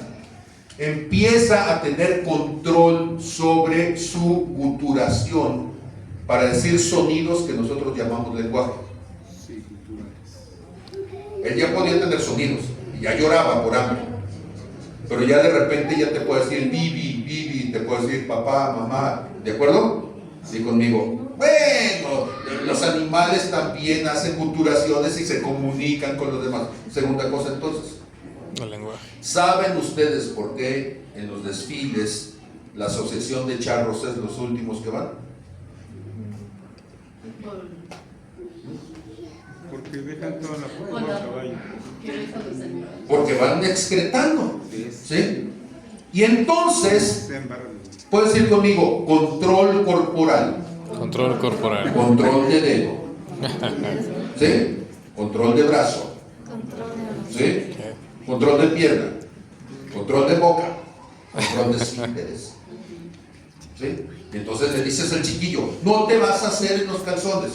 empieza a tener control sobre su guturación para decir sonidos que nosotros llamamos lenguaje. Él ya podía tener sonidos y ya lloraba por hambre, pero ya de repente ya te puede decir bibi, bibi, te puede decir papá, mamá, ¿de acuerdo? Sí, conmigo. Bueno, los animales también hacen guturaciones y se comunican con los demás. Segunda cosa entonces, El lenguaje. ¿saben ustedes por qué en los desfiles la asociación de charros es los últimos que van? Porque dejan toda la fuerza al caballo. Porque van excretando, ¿sí? Y entonces, Se embarran. puedes ir conmigo, control corporal, Control corporal. control de dedo, ¿sí? Control de brazo, ¿sí? Control de pierna, control de boca, control de esfínteres. ¿sí? Entonces le dices al chiquillo, no te vas a hacer en los calzones.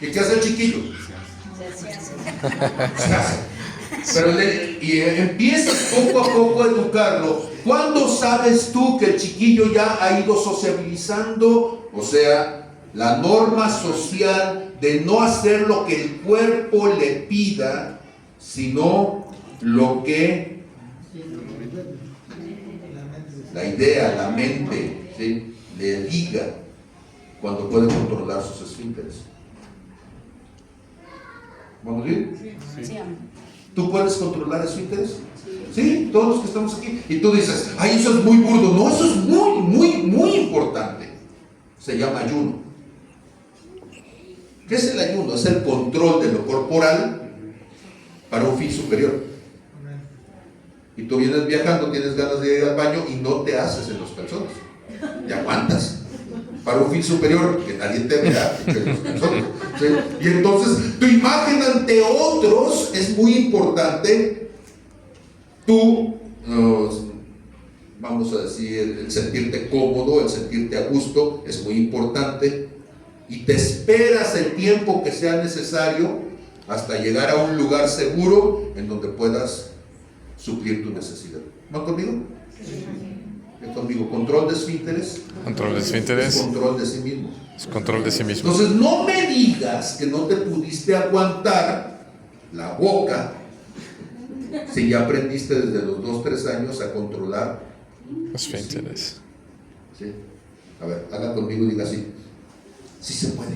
¿Y qué hace el chiquillo? Se hace. Pero empiezas poco a poco a educarlo. ¿Cuándo sabes tú que el chiquillo ya ha ido sociabilizando? O sea, la norma social de no hacer lo que el cuerpo le pida, sino lo que la idea, la mente, ¿sí?, le diga, cuando puede controlar sus esfínteres. ¿Vamos bien? Sí. ¿Tú puedes controlar esfínteres? Sí, todos los que estamos aquí. Y tú dices, ay, eso es muy burdo. No, eso es muy, muy, muy importante. Se llama ayuno. ¿Qué es el ayuno? Es el control de lo corporal para un fin superior. Y tú vienes viajando, tienes ganas de ir al baño y no te haces en los calzones. Y aguantas. Para un fin superior, que nadie te vea, que los calzones, ¿sí? Y entonces tu imagen ante otros es muy importante. Tú, vamos a decir, el sentirte cómodo, el sentirte a gusto es muy importante. Y te esperas el tiempo que sea necesario hasta llegar a un lugar seguro en donde puedas suplir tu necesidad. ¿Van conmigo? ¿Van conmigo? Control de esfínteres. Control de esfínteres. Es control de sí mismo. Es control de sí mismo. Entonces no me digas que no te pudiste aguantar la boca si ya aprendiste desde los 2-3 años a controlar Esfínteres. ¿sí? A ver, haga conmigo y diga así. Sí se puede.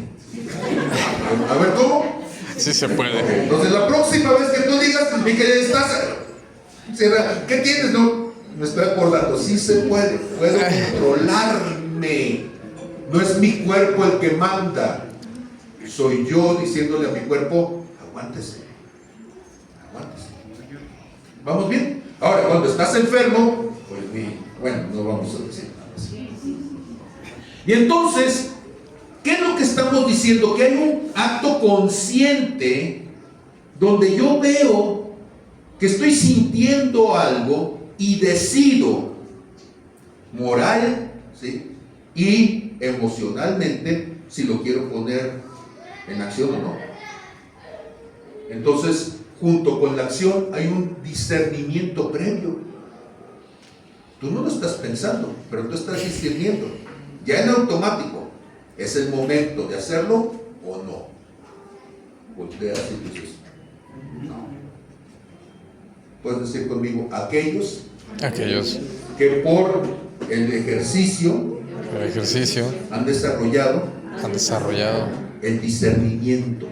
A ver, ¿cómo? Sí se puede. Entonces la próxima vez que tú digas y que estás, ¿qué tienes? No, me estoy acordando. Sí se puede. Puedo controlarme. No es mi cuerpo el que manda. Soy yo diciéndole a mi cuerpo, aguántese. Aguántese. ¿Vamos bien? Ahora, cuando estás enfermo, pues bueno, no vamos a decir nada más. Y entonces, ¿qué es lo que estamos diciendo? Que hay un acto consciente donde yo veo que estoy sintiendo algo y decido moral, ¿sí?, y emocionalmente si lo quiero poner en acción o no. Entonces, junto con la acción hay un discernimiento previo. Tú no lo estás pensando, pero tú estás discerniendo. Ya en automático, ¿es el momento de hacerlo o no? Volteas y dices, no. Puedes decir conmigo, aquellos que por el ejercicio han desarrollado el discernimiento.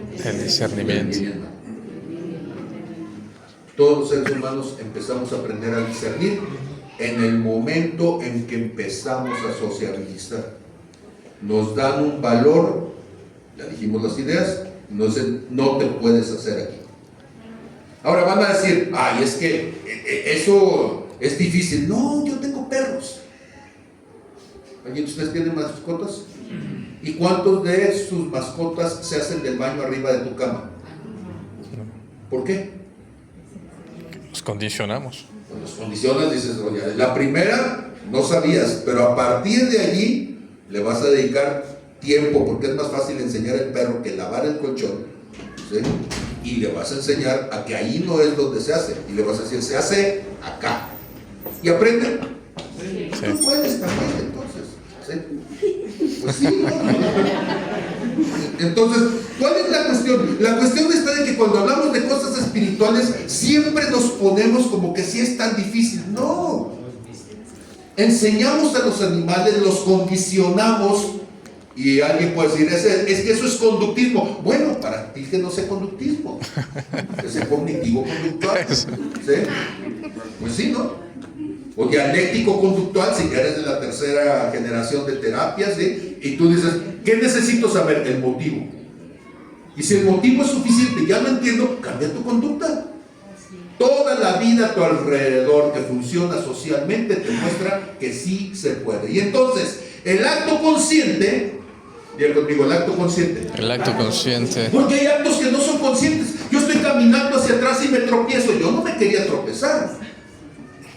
Todos los seres humanos empezamos a aprender a discernir en el momento en que empezamos a sociabilizar. Nos dan un valor, ya dijimos las ideas, no te puedes hacer aquí. Ahora van a decir, ay, es que eso es difícil. No, yo tengo perros. ¿Alguien de ustedes tiene mascotas? ¿Y cuántos de sus mascotas se hacen del baño arriba de tu cama? ¿Por qué? Nos condicionamos. Pues los condicionas, dices, oye, la primera no sabías, pero a partir de allí le vas a dedicar tiempo, porque es más fácil enseñar al perro que lavar el colchón, ¿sí? Y le vas a enseñar a que ahí no es donde se hace, y le vas a decir, se hace acá. ¿Y aprende? Sí. Tú puedes también, entonces, ¿sí? Pues sí. Entonces, ¿cuál es la cuestión? La cuestión está de que cuando hablamos de cosas espirituales siempre nos ponemos como que sí es tan difícil. No. Enseñamos a los animales, los condicionamos. Y alguien puede decir, es que eso es conductismo. Bueno, para ti que no sea conductismo, que sea cognitivo-conductual. ¿Sí? Pues sí, ¿no? O dialéctico-conductual, si ya eres de la tercera generación de terapias, ¿sí? Y tú dices, ¿qué necesito saber? El motivo. Y si el motivo es suficiente, ya lo entiendo, cambia tu conducta. Toda la vida a tu alrededor que funciona socialmente te muestra que sí se puede. Y entonces, el acto consciente, diga conmigo, el acto consciente. El acto consciente. Porque hay actos que no son conscientes. Yo estoy caminando hacia atrás y me tropiezo. Yo no me quería tropezar.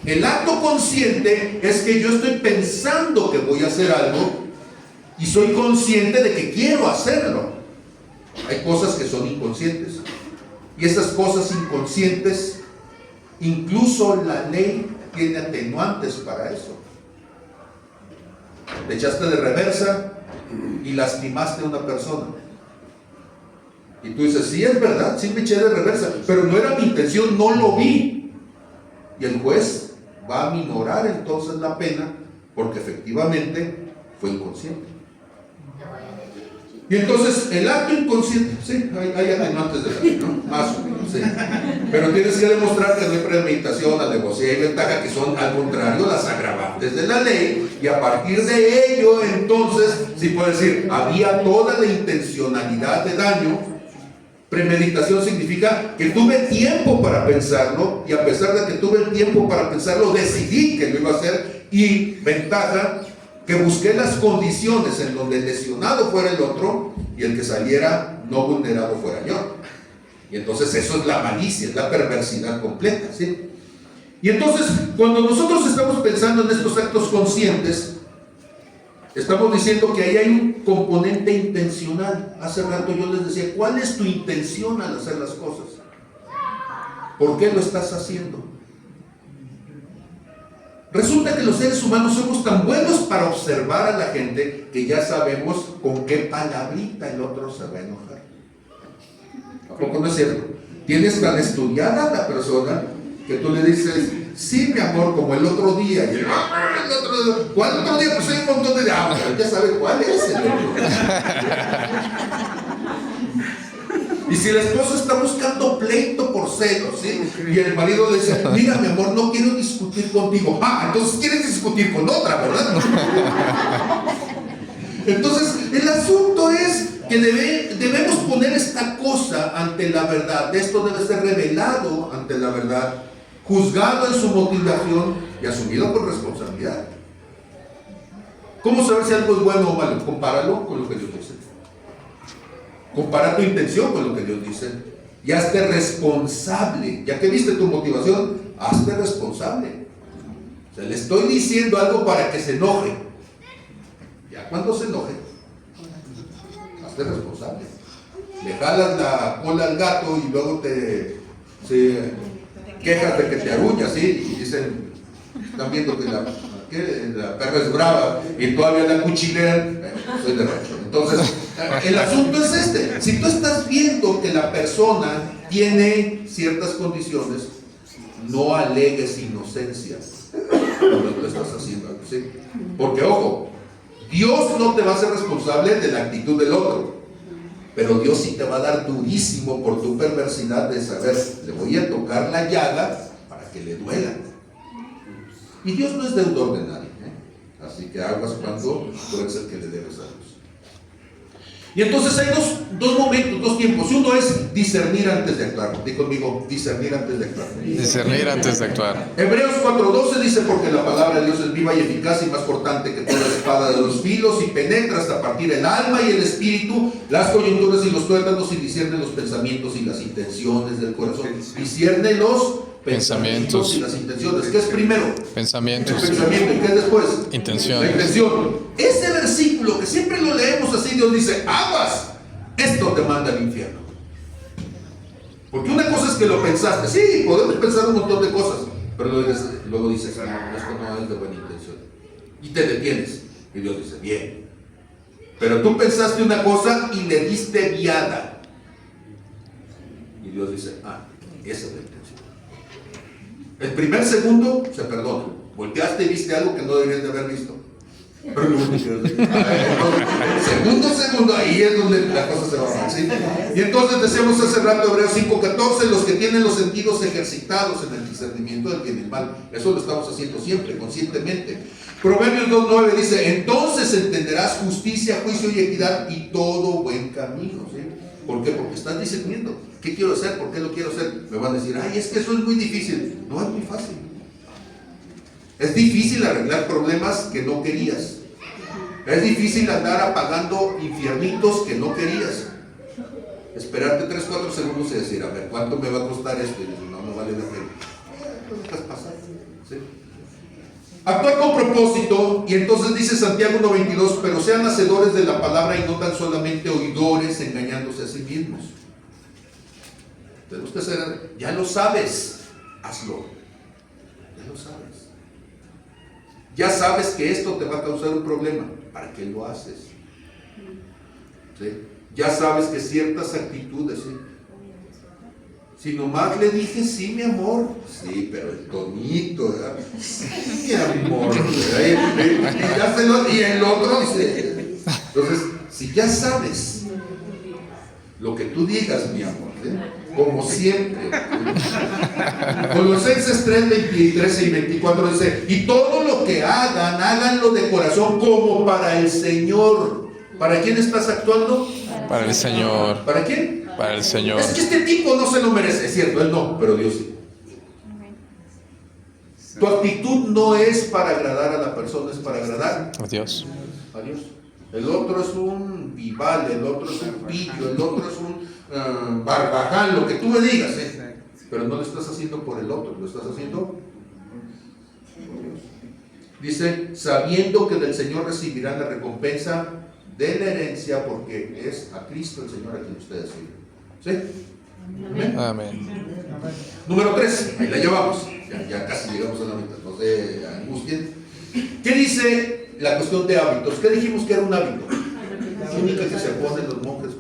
El acto consciente es que yo estoy pensando que voy a hacer algo y soy consciente de que quiero hacerlo. Hay cosas que son inconscientes. Y esas cosas inconscientes, incluso la ley tiene atenuantes para eso. Te echaste de reversa y lastimaste a una persona. Y tú dices, sí, es verdad, sí me eché de reversa, pero no era mi intención, no lo vi. Y el juez va a minorar entonces la pena porque efectivamente fue inconsciente. Y entonces el acto inconsciente, sí, hay atenuantes de la ley, ¿no? Más o menos, sí. Pero tienes que demostrar que no hay premeditación, alevosía y ventaja, que son al contrario las agravantes de la ley, y a partir de ello entonces sí puedes decir, había toda la intencionalidad de daño. Premeditación significa que tuve tiempo para pensarlo, y a pesar de que tuve el tiempo para pensarlo, decidí que lo iba a hacer. Y ventaja, que busqué las condiciones en donde el lesionado fuera el otro y el que saliera no vulnerado fuera yo. Y entonces eso es la malicia, es la perversidad completa, ¿sí? Y entonces, cuando nosotros estamos pensando en estos actos conscientes, estamos diciendo que ahí hay un componente intencional. Hace rato yo les decía, ¿cuál es tu intención al hacer las cosas? ¿Por qué lo estás haciendo? Resulta que los seres humanos somos tan buenos para observar a la gente que ya sabemos con qué palabrita el otro se va a enojar. ¿A poco no es cierto? Tienes tan estudiada la persona que tú le dices, sí, mi amor, como el otro día. Y ¿cuál otro día? Pues hay un montón de agua. Ya sabe cuál es el otro día. Y si la esposa está buscando pleito por celos, ¿sí? Y el marido le dice, mira, mi amor, no quiero discutir contigo. Ah, entonces quieres discutir con otra, ¿verdad? Entonces, el asunto es que debemos poner esta cosa ante la verdad. Esto debe ser revelado ante la verdad, juzgado en su motivación y asumido por responsabilidad. ¿Cómo saber si algo es bueno o malo? Compáralo con lo que Dios dice. Compara tu intención con lo que Dios dice y hazte responsable. Ya que viste tu motivación, hazte responsable. O sea, le estoy diciendo algo para que se enoje. Ya cuando se enoje, hazte responsable. Le jalas la cola al gato y luego te quejas de que te aruña, ¿sí? Y dicen, están viendo que la perra es brava y todavía la cuchilean. Soy de rancho. Entonces, el asunto es este. Si tú estás viendo que la persona tiene ciertas condiciones, no alegues inocencia cuando lo estás haciendo, ¿sí? Porque, ojo, Dios no te va a hacer responsable de la actitud del otro, pero Dios sí te va a dar durísimo por tu perversidad de saber, le voy a tocar la llaga para que le duela. Y Dios no es deudor de nadie, ¿eh? Así que aguas cuando tú eres el que le debes a Dios. Y entonces hay dos momentos, dos tiempos. Uno es discernir antes de actuar. Di conmigo, discernir antes de actuar. Discernir antes de actuar. Hebreos 4:12 dice, porque la palabra de Dios es viva y eficaz y más cortante que toda espada de los filos, y penetra hasta partir el alma y el espíritu, las coyunturas y los tuétanos, y discierne los pensamientos y las intenciones del corazón. Discierne los pensamientos y las intenciones. ¿Qué es primero? Pensamientos. El pensamiento. ¿Y qué es después? Intenciones. La intención. Ese versículo que siempre lo leemos así, Dios dice, aguas, esto te manda al infierno. Porque una cosa es que lo pensaste. Sí, podemos pensar un montón de cosas, pero luego dices, no, esto no es de buena intención. Y te detienes. Y Dios dice, bien. Pero tú pensaste una cosa y le diste viada. Y Dios dice, esa es la intención. El primer segundo se perdona. Volteaste y viste algo que no deberías de haber visto. Pero luego te quedas ahí. Segundo, ahí es donde la cosa se va a hacer, ¿sí? Y entonces decíamos hace rato, Hebreos 5:14, los que tienen los sentidos ejercitados en el discernimiento del bien y el mal. Eso lo estamos haciendo siempre, conscientemente. Proverbios 2:9 dice, entonces entenderás justicia, juicio y equidad y todo buen camino, ¿sí? ¿Por qué? Porque estás discerniendo. ¿Qué quiero hacer? ¿Por qué lo quiero hacer? Me van a decir, es que eso es muy difícil. No, es muy fácil. Es difícil arreglar problemas que no querías. Es difícil andar apagando infiernitos que no querías. Esperarte 3-4 segundos y decir, a ver, ¿cuánto me va a costar esto? Y decir, no vale la pena. Lo dejas pasar. ¿Sí? Actuar con propósito, y entonces dice Santiago 1:22, pero sean hacedores de la palabra y no tan solamente oidores, engañándose a sí mismos. Tenemos que hacer, ya lo sabes, hazlo. Ya lo sabes. Ya sabes que esto te va a causar un problema. ¿Para qué lo haces? ¿Sí? Ya sabes que ciertas actitudes, ¿sí? Si nomás le dije, sí, mi amor, sí, pero el tonito, ¿verdad? Sí, mi amor, ¿verdad? Y el otro dice, entonces, si ya sabes lo que tú digas, mi amor, ¿sí? Como siempre, Colosenses 3:23 y 24 dice, y todo lo que hagan, háganlo de corazón como para el Señor. ¿Para quién estás actuando? Para el Señor. ¿Para quién? Para el Señor. Es que este tipo no se lo merece, es cierto, él no, pero Dios sí. Tu actitud no es para agradar a la persona, es para agradar Adiós. a Dios. El otro es un vival, el otro es un pillo, el otro es un barbaján, lo que tú me digas, ¿eh? Pero no lo estás haciendo por el otro, lo estás haciendo por Dios. Dice, sabiendo que del Señor recibirán la recompensa de la herencia, porque es a Cristo el Señor a quien ustedes sirven. ¿Sí? Amén. Amén. Número 3, ahí la llevamos. Ya casi llegamos a la mitad, no se angustien. ¿Qué dice la cuestión de hábitos? ¿Qué dijimos que era un hábito? La única que se ponen los monjes.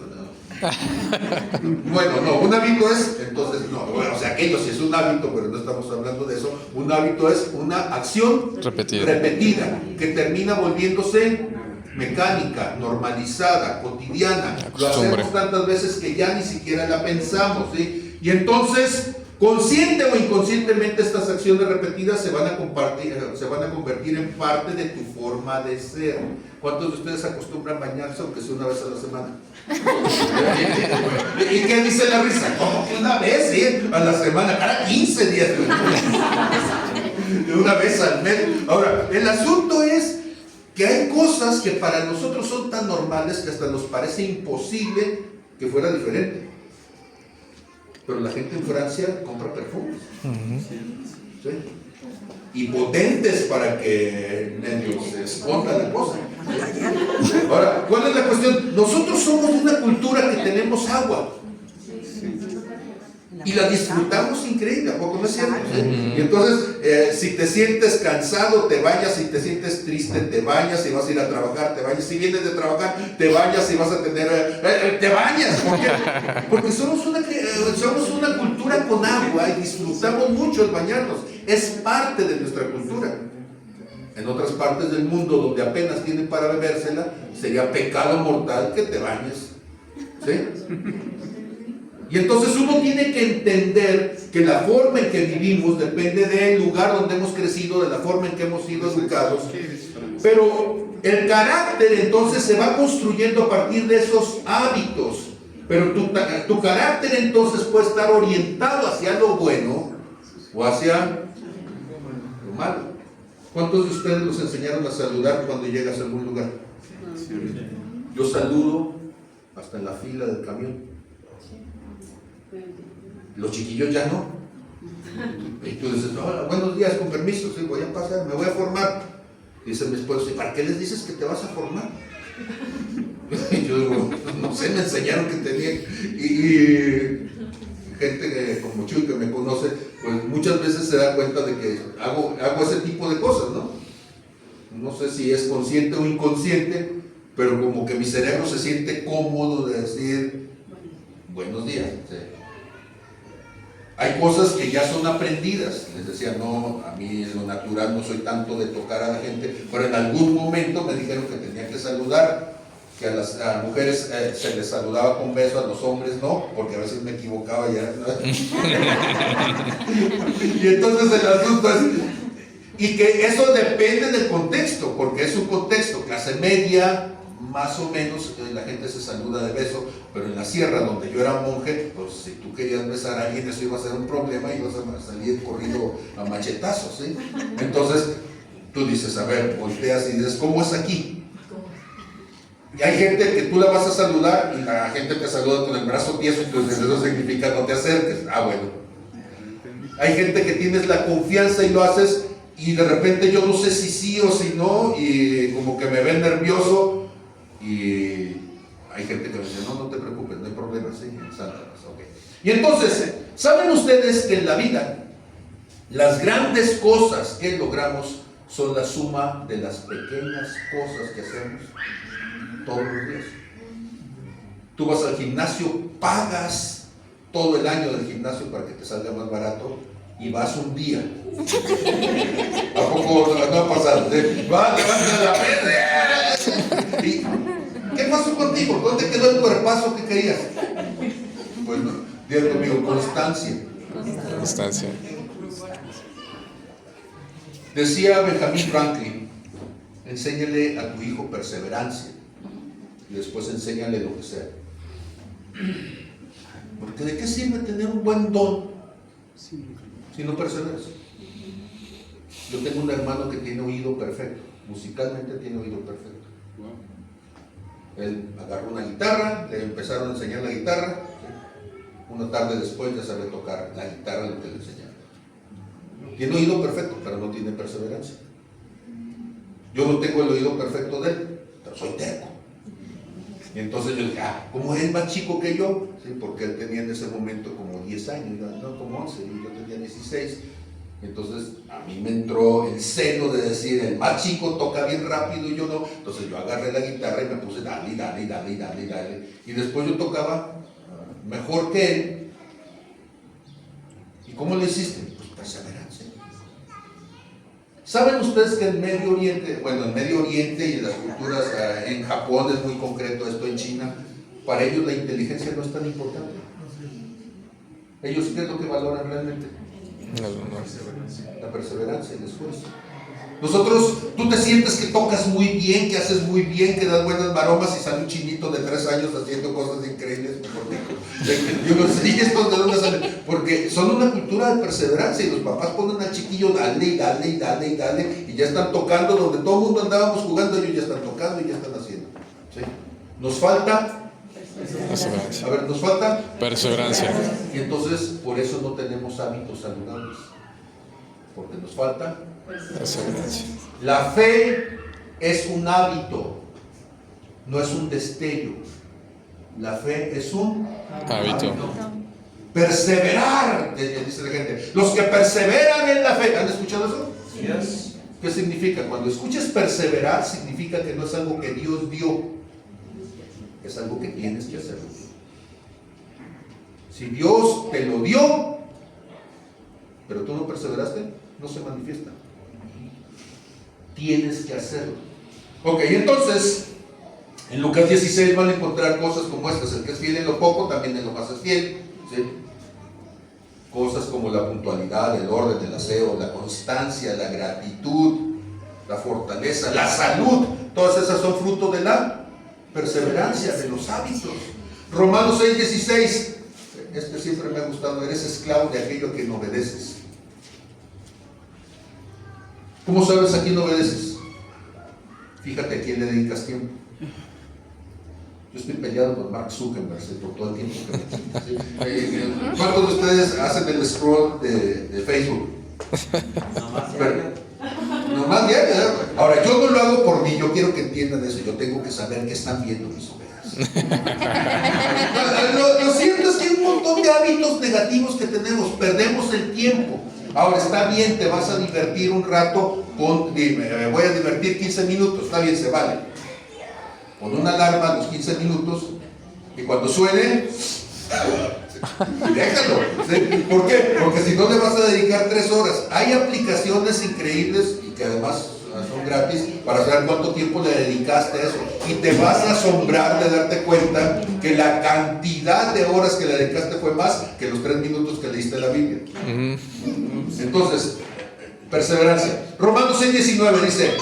Bueno, no, un hábito es, entonces, no, bueno, o sea, aquello sí es un hábito, pero no estamos hablando de eso. Un hábito es una acción repetida que termina volviéndose mecánica, normalizada, cotidiana. Lo hacemos tantas veces que ya ni siquiera la pensamos, ¿sí? Y entonces, consciente o inconscientemente, estas acciones repetidas se van a convertir en parte de tu forma de ser. ¿Cuántos de ustedes acostumbran bañarse aunque sea una vez a la semana? ¿Y qué dice la risa? ¿Cómo que una vez, sí? A la semana, cada 15 días. Una vez al mes. Ahora, el asunto es que hay cosas que para nosotros son tan normales que hasta nos parece imposible que fuera diferente. Pero la gente en Francia compra perfumes. ¿Sí? Y potentes para que medio se esconda la cosa. Ahora, ¿cuál es la cuestión? Nosotros somos una cultura que tenemos agua. Y la disfrutamos increíble, ¿a poco no es cierto? ¿Sí? Y entonces, si te sientes cansado, te bañas. Si te sientes triste, te bañas. Si vas a ir a trabajar, te bañas. Si vienes de trabajar, te bañas. Si vas a tener... te bañas. ¿Por qué? Porque somos una cultura con agua y disfrutamos mucho el bañarnos. Es parte de nuestra cultura. En otras partes del mundo, donde apenas tienen para bebérsela, sería pecado mortal que te bañes. ¿Sí? Y entonces uno tiene que entender que la forma en que vivimos depende del lugar donde hemos crecido, de la forma en que hemos sido educados. Pero el carácter entonces se va construyendo a partir de esos hábitos. Pero tu carácter entonces puede estar orientado hacia lo bueno o hacia lo malo. ¿Cuántos de ustedes los enseñaron a saludar cuando llegas a algún lugar? Yo saludo hasta en la fila del camión. Los chiquillos ya no. Y tú dices, hola, buenos días, con permiso, sí, voy a pasar, me voy a formar. Dice mi esposo, ¿y para qué les dices que te vas a formar? Y yo digo, no sé, me enseñaron que tenía. Y gente como Chuy que me conoce, pues muchas veces se da cuenta de que hago ese tipo de cosas, ¿no? No sé si es consciente o inconsciente, pero como que mi cerebro se siente cómodo de decir buenos días. ¿Sí? Hay cosas que ya son aprendidas. Les decía, no, a mí en lo natural no soy tanto de tocar a la gente, pero en algún momento me dijeron que tenía que saludar, que a las mujeres se les saludaba con beso, a los hombres no, porque a veces me equivocaba ya. Y entonces el asunto es, y que eso depende del contexto, porque es un contexto, clase media, más o menos la gente se saluda de beso, pero en la sierra donde yo era monje, pues si tú querías besar a alguien eso iba a ser un problema y ibas a salir corrido a machetazos, ¿sí? Entonces tú dices, a ver, volteas y dices, ¿cómo es aquí? Y hay gente que tú la vas a saludar y la gente te saluda con el brazo tieso, entonces eso significa no te acerques. Ah, bueno. Hay gente que tienes la confianza y lo haces y de repente yo no sé si sí o si no, y como que me ven nervioso, y hay gente que me dice, no, no te preocupes, no hay problema, sí, en Santa Rosa, ok. Y entonces, ¿saben ustedes que en la vida las grandes cosas que logramos son la suma de las pequeñas cosas que hacemos todos los días? Tú vas al gimnasio, pagas todo el año del gimnasio para que te salga más barato y vas un día. ¿A poco no ha pasado? Va, levanta la pena. ¿Qué pasó contigo? ¿Dónde quedó el cuerpazo que querías? Pues no, diga conmigo, constancia. Constancia. Decía Benjamin Franklin, enséñale a tu hijo perseverancia y después enséñale lo que sea. Porque ¿de qué sirve tener un buen don si no perseveras? Yo tengo un hermano que tiene oído perfecto, musicalmente tiene oído perfecto. Él agarró una guitarra, le empezaron a enseñar la guitarra, una tarde después ya sabe tocar la guitarra lo que le enseñaron. Tiene oído perfecto, pero no tiene perseverancia. Yo no tengo el oído perfecto de él, pero soy terco. Y entonces yo dije, como él más chico que yo, ¿sí? Porque él tenía en ese momento como 10 años, no como 11, y yo tenía 16. Entonces a mí me entró el celo de decir, el más chico toca bien rápido y yo no. Entonces yo agarré la guitarra y me puse dale, dale, dale, dale, dale. Y después yo tocaba mejor que él. ¿Y cómo lo hiciste? Pues perseverancia. ¿Saben ustedes que en Medio Oriente, bueno, en Medio Oriente y en las culturas, en Japón es muy concreto esto, en China, para ellos la inteligencia no es tan importante? ¿Ellos qué es lo que valoran realmente? La perseverancia, el esfuerzo. Nosotros, tú te sientes que tocas muy bien, que haces muy bien, que das buenas maromas y sale un chinito de 3 años haciendo cosas increíbles. Yo no sé, ¿y esto de dónde sale? Porque son una cultura de perseverancia y los papás ponen al chiquillo dale y dale y dale y dale y ya están tocando donde todo el mundo andábamos jugando, ellos ya están tocando y ya están haciendo. ¿Sí? Nos falta Perseverancia. A ver, nos falta Perseverancia. y entonces por eso no tenemos hábitos saludables, porque nos falta Perseverancia. la fe. Es un hábito, no es un destello. La fe es un Hábito. Perseverar, dice la gente. Los que perseveran en la fe, ¿han escuchado eso? Yes. ¿Qué significa? Cuando escuches perseverar, significa que no es algo que Dios dio, es algo que tienes que hacerlo. Si Dios te lo dio, pero tú no perseveraste, no se manifiesta. Tienes que hacerlo. Ok, entonces, en Lucas 16 van a encontrar cosas como estas. El que es fiel en lo poco, también en lo más es fiel. ¿Sí? Cosas como la puntualidad, el orden, el aseo, la constancia, la gratitud, la fortaleza, la salud. Todas esas son fruto de la perseverancia, de los hábitos. Romanos 6:16. Este siempre me ha gustado. Eres esclavo de aquello que no obedeces. ¿Cómo sabes a quién obedeces? Fíjate a quién le dedicas tiempo. Yo estoy peleado con Mark Zuckerberg por todo el tiempo que me quita, ¿sí? ¿Cuántos de ustedes hacen el scroll de Facebook? Nomás diario. Ahora, yo no lo hago por mí, yo quiero que entiendan eso. Yo tengo que saber qué están viendo mis ovejas. Lo cierto es que hay un montón de hábitos negativos que tenemos. Perdemos el tiempo. Ahora, está bien, te vas a divertir un rato, me voy a divertir 15 minutos, está bien, se vale. Pon una alarma a los 15 minutos y cuando suene, déjalo. ¿Sí? ¿Por qué? Porque si no le vas a dedicar 3 horas. Hay aplicaciones increíbles y que además son gratis para saber cuánto tiempo le dedicaste a eso. Y te vas a asombrar de darte cuenta que la cantidad de horas que le dedicaste fue más que los 3 minutos que leíste la Biblia. Entonces, perseverancia. Romanos 6:19 dice: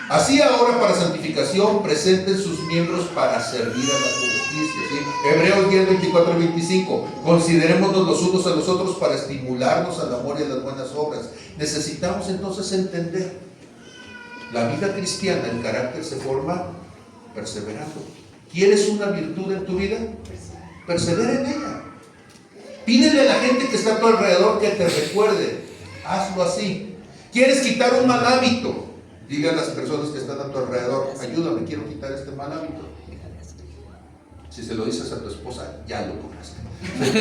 así ahora para santificación presenten sus miembros para servir a la justicia. ¿Sí? Hebreos 10:24-25. Considerémonos los unos a los otros para estimularnos al amor y a las buenas obras. Necesitamos entonces entender la vida cristiana, el carácter se forma perseverando. ¿Quieres una virtud en tu vida? Persevera en ella. Pídele a la gente que está a tu alrededor que te recuerde. Hazlo así. ¿Quieres quitar un mal hábito? Dile a las personas que están a tu alrededor, ayúdame, quiero quitar este mal hábito. Si se lo dices a tu esposa, ya lo lograste. Sí.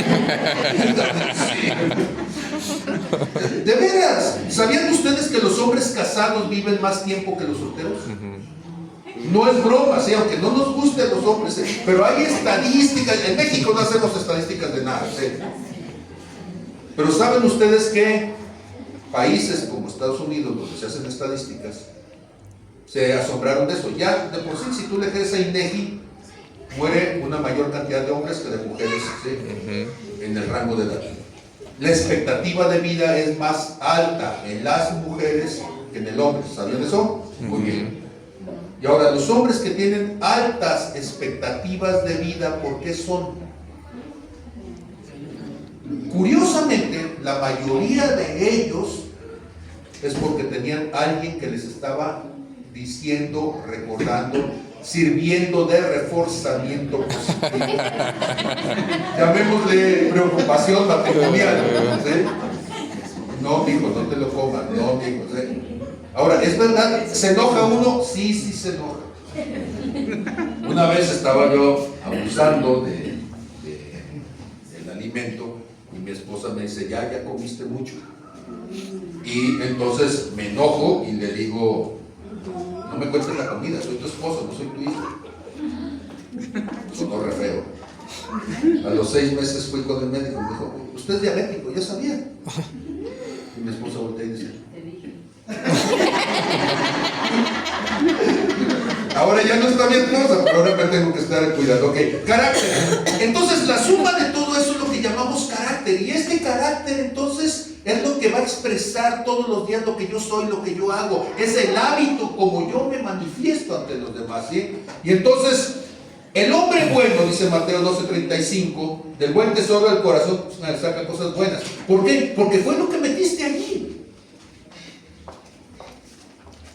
De veras, ¿sabían ustedes que los hombres casados viven más tiempo que los solteros? No es broma, ¿sí? Aunque no nos gusten los hombres, ¿sí? Pero hay estadísticas. En México no hacemos estadísticas de nada, ¿sí? Pero ¿saben ustedes que países como Estados Unidos, donde se hacen estadísticas, se asombraron de eso? Ya de por sí, si tú le crees a INEGI, muere una mayor cantidad de hombres que de mujeres, ¿sí? En el rango de edad. La expectativa de vida es más alta en las mujeres que en el hombre. ¿Sabían eso? Muy bien. Y ahora, los hombres que tienen altas expectativas de vida, ¿por qué son? Curiosamente, la mayoría de ellos es porque tenían alguien que les estaba diciendo, recordando, sirviendo de reforzamiento positivo. Llamémosle preocupación matrimonial, ¿sí? No, hijo, no te lo comas, no, hijo, ¿sí? Ahora, ¿es verdad? ¿Se enoja uno? Sí, sí se enoja. Una vez estaba yo abusando del alimento y mi esposa me dice, ya comiste mucho. Y entonces me enojo y le digo, no me cuentes la comida, soy tu esposo, no soy tu hijo. Sonó re feo. A los 6 meses fui con el médico y me dijo, usted es diabético, ya sabía. Y mi esposa voltea y dice, ahora ya no está mi esposa, pero ahora me tengo que estar cuidando. Ok, carácter. Entonces la suma de todo eso es lo que llamamos carácter. Y este carácter entonces es lo que va a expresar todos los días lo que yo soy, lo que yo hago. Es el hábito como yo me manifiesto ante los demás, ¿sí? Y entonces, el hombre bueno, dice Mateo 12:35, del buen tesoro del corazón saca cosas buenas. ¿Por qué? Porque fue lo que metiste allí.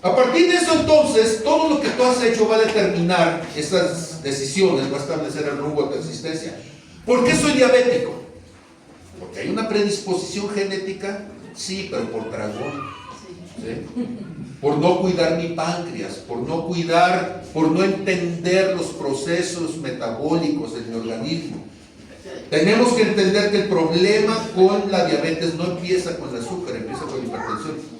A partir de eso entonces, todo lo que tú has hecho va a determinar esas decisiones, va a establecer el rumbo de tu existencia. ¿Por qué soy diabético? ¿Porque hay una predisposición genética? Sí, pero por tragón, ¿sí? Por no cuidar mi páncreas, por no entender los procesos metabólicos en mi organismo. Tenemos que entender que el problema con la diabetes no empieza con el azúcar, empieza con la hipertensión.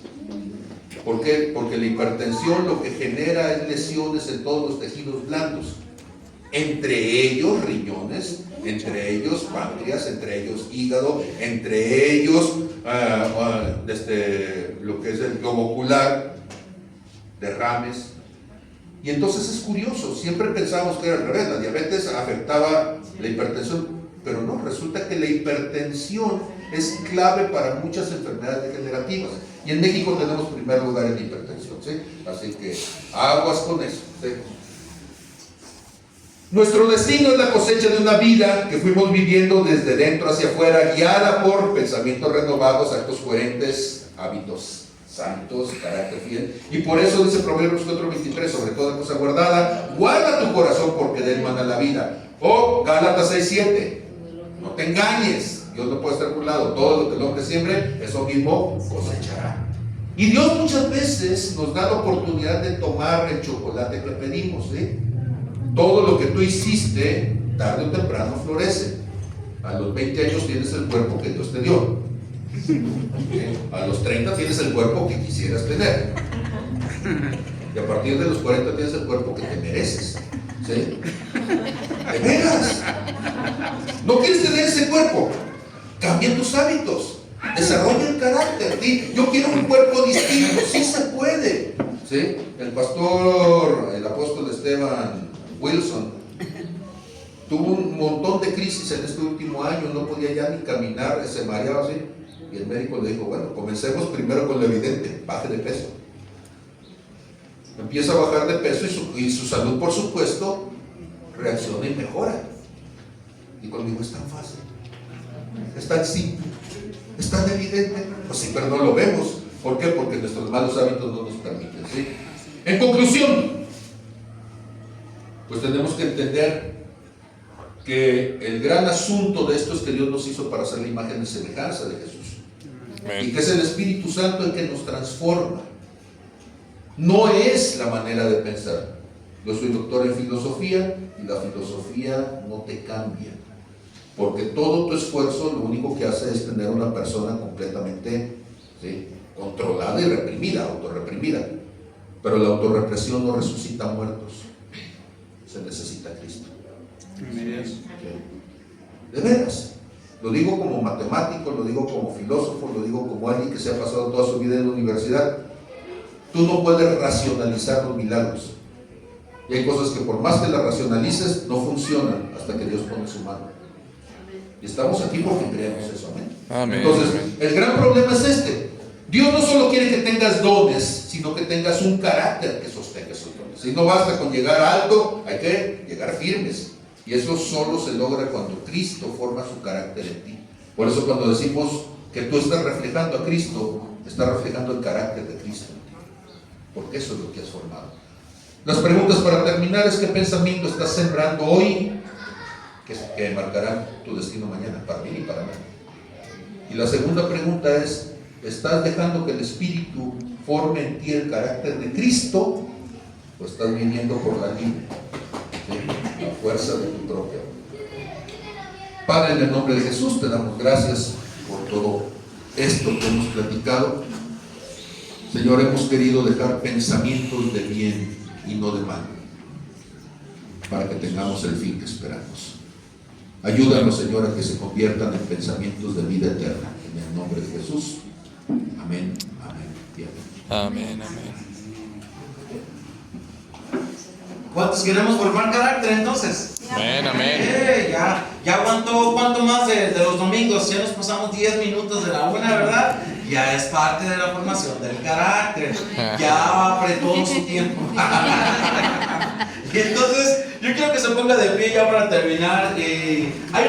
¿Por qué? Porque la hipertensión lo que genera es lesiones en todos los tejidos blandos, entre ellos riñones, entre ellos páncreas, entre ellos hígado, entre ellos lo que es el globo ocular, derrames. Y entonces es curioso, siempre pensamos que era al revés, la diabetes afectaba la hipertensión, pero no, resulta que la hipertensión es clave para muchas enfermedades degenerativas. Y en México tenemos primer lugar en hipertensión, ¿sí? Así que aguas con eso, ¿sí? Nuestro destino es la cosecha de una vida que fuimos viviendo desde dentro hacia afuera, guiada por pensamientos renovados, actos coherentes, hábitos santos, carácter fiel. Y por eso dice Proverbios 4:23, sobre toda cosa guardada, guarda tu corazón porque de él mana la vida. O Gálatas 6:7, no te engañes. Dios no puede estar burlado, todo lo que el hombre siembre, eso mismo cosechará. Y Dios muchas veces nos da la oportunidad de tomar el chocolate que pedimos, ¿sí? Todo lo que tú hiciste, tarde o temprano florece. A los 20 años tienes el cuerpo que Dios te dio. ¿Sí? A los 30 tienes el cuerpo que quisieras tener. Y a partir de los 40 tienes el cuerpo que te mereces. ¿Sí? ¿De veras? ¿No quieres tener ese cuerpo? Cambia tus hábitos, desarrolla el carácter. ¿Sí? Yo quiero un cuerpo distinto, sí se puede. ¿Sí? El apóstol Esteban Wilson tuvo un montón de crisis en este último año, no podía ya ni caminar, se mareaba así. Y el médico le dijo, bueno, comencemos primero con lo evidente, baje de peso. Empieza a bajar de peso y su salud, por supuesto, reacciona y mejora. Y conmigo es tan fácil. Es tan simple, es tan evidente. Pues sí, pero no lo vemos. ¿Por qué? Porque nuestros malos hábitos no nos permiten, ¿sí? En conclusión, pues tenemos que entender que el gran asunto de esto es que Dios nos hizo para hacer la imagen y semejanza de Jesús. y que es el Espíritu Santo el que nos transforma. No es la manera de pensar. Yo soy doctor en filosofía y la filosofía no te cambia, porque todo tu esfuerzo lo único que hace es tener una persona completamente, ¿sí?, controlada y reprimida, autorreprimida. Pero la autorrepresión no resucita muertos. Se necesita Cristo. De veras. Lo digo como matemático, lo digo como filósofo, lo digo como alguien que se ha pasado toda su vida en la universidad. Tú no puedes racionalizar los milagros. Y hay cosas que por más que las racionalices, no funcionan hasta que Dios pone su mano. Y estamos aquí porque creemos eso, amén. Amén. Entonces, Amén. el gran problema es este. Dios no solo quiere que tengas dones, sino que tengas un carácter que sostenga esos dones. Y no basta con llegar alto, hay que llegar firmes. Y eso solo se logra cuando Cristo forma su carácter en ti. Por eso cuando decimos que tú estás reflejando a Cristo, estás reflejando el carácter de Cristo en ti. Porque eso es lo que has formado. Las preguntas para terminar es: ¿qué pensamiento estás sembrando hoy que marcará tu destino mañana, para mí y para mí? Y la segunda pregunta es: ¿estás dejando que el Espíritu forme en ti el carácter de Cristo o estás viviendo por la libre, ¿sí?, la fuerza de tu propia? Padre, en el nombre de Jesús te damos gracias por todo esto que hemos platicado. Señor, hemos querido dejar pensamientos de bien y no de mal, para que tengamos el fin que esperamos. Ayúdanos, Señor, a que se conviertan en pensamientos de vida eterna. En el nombre de Jesús. Amén, amén y amén. Amén, amén. ¿Cuántos queremos formar carácter entonces? Amén, amén. Ya ¿cuánto más de los domingos? Ya nos pasamos 10 minutos de la una, ¿verdad? Ya es parte de la formación del carácter. Ya apretó su tiempo. Y entonces, yo quiero que se ponga de pie ya para terminar. Hay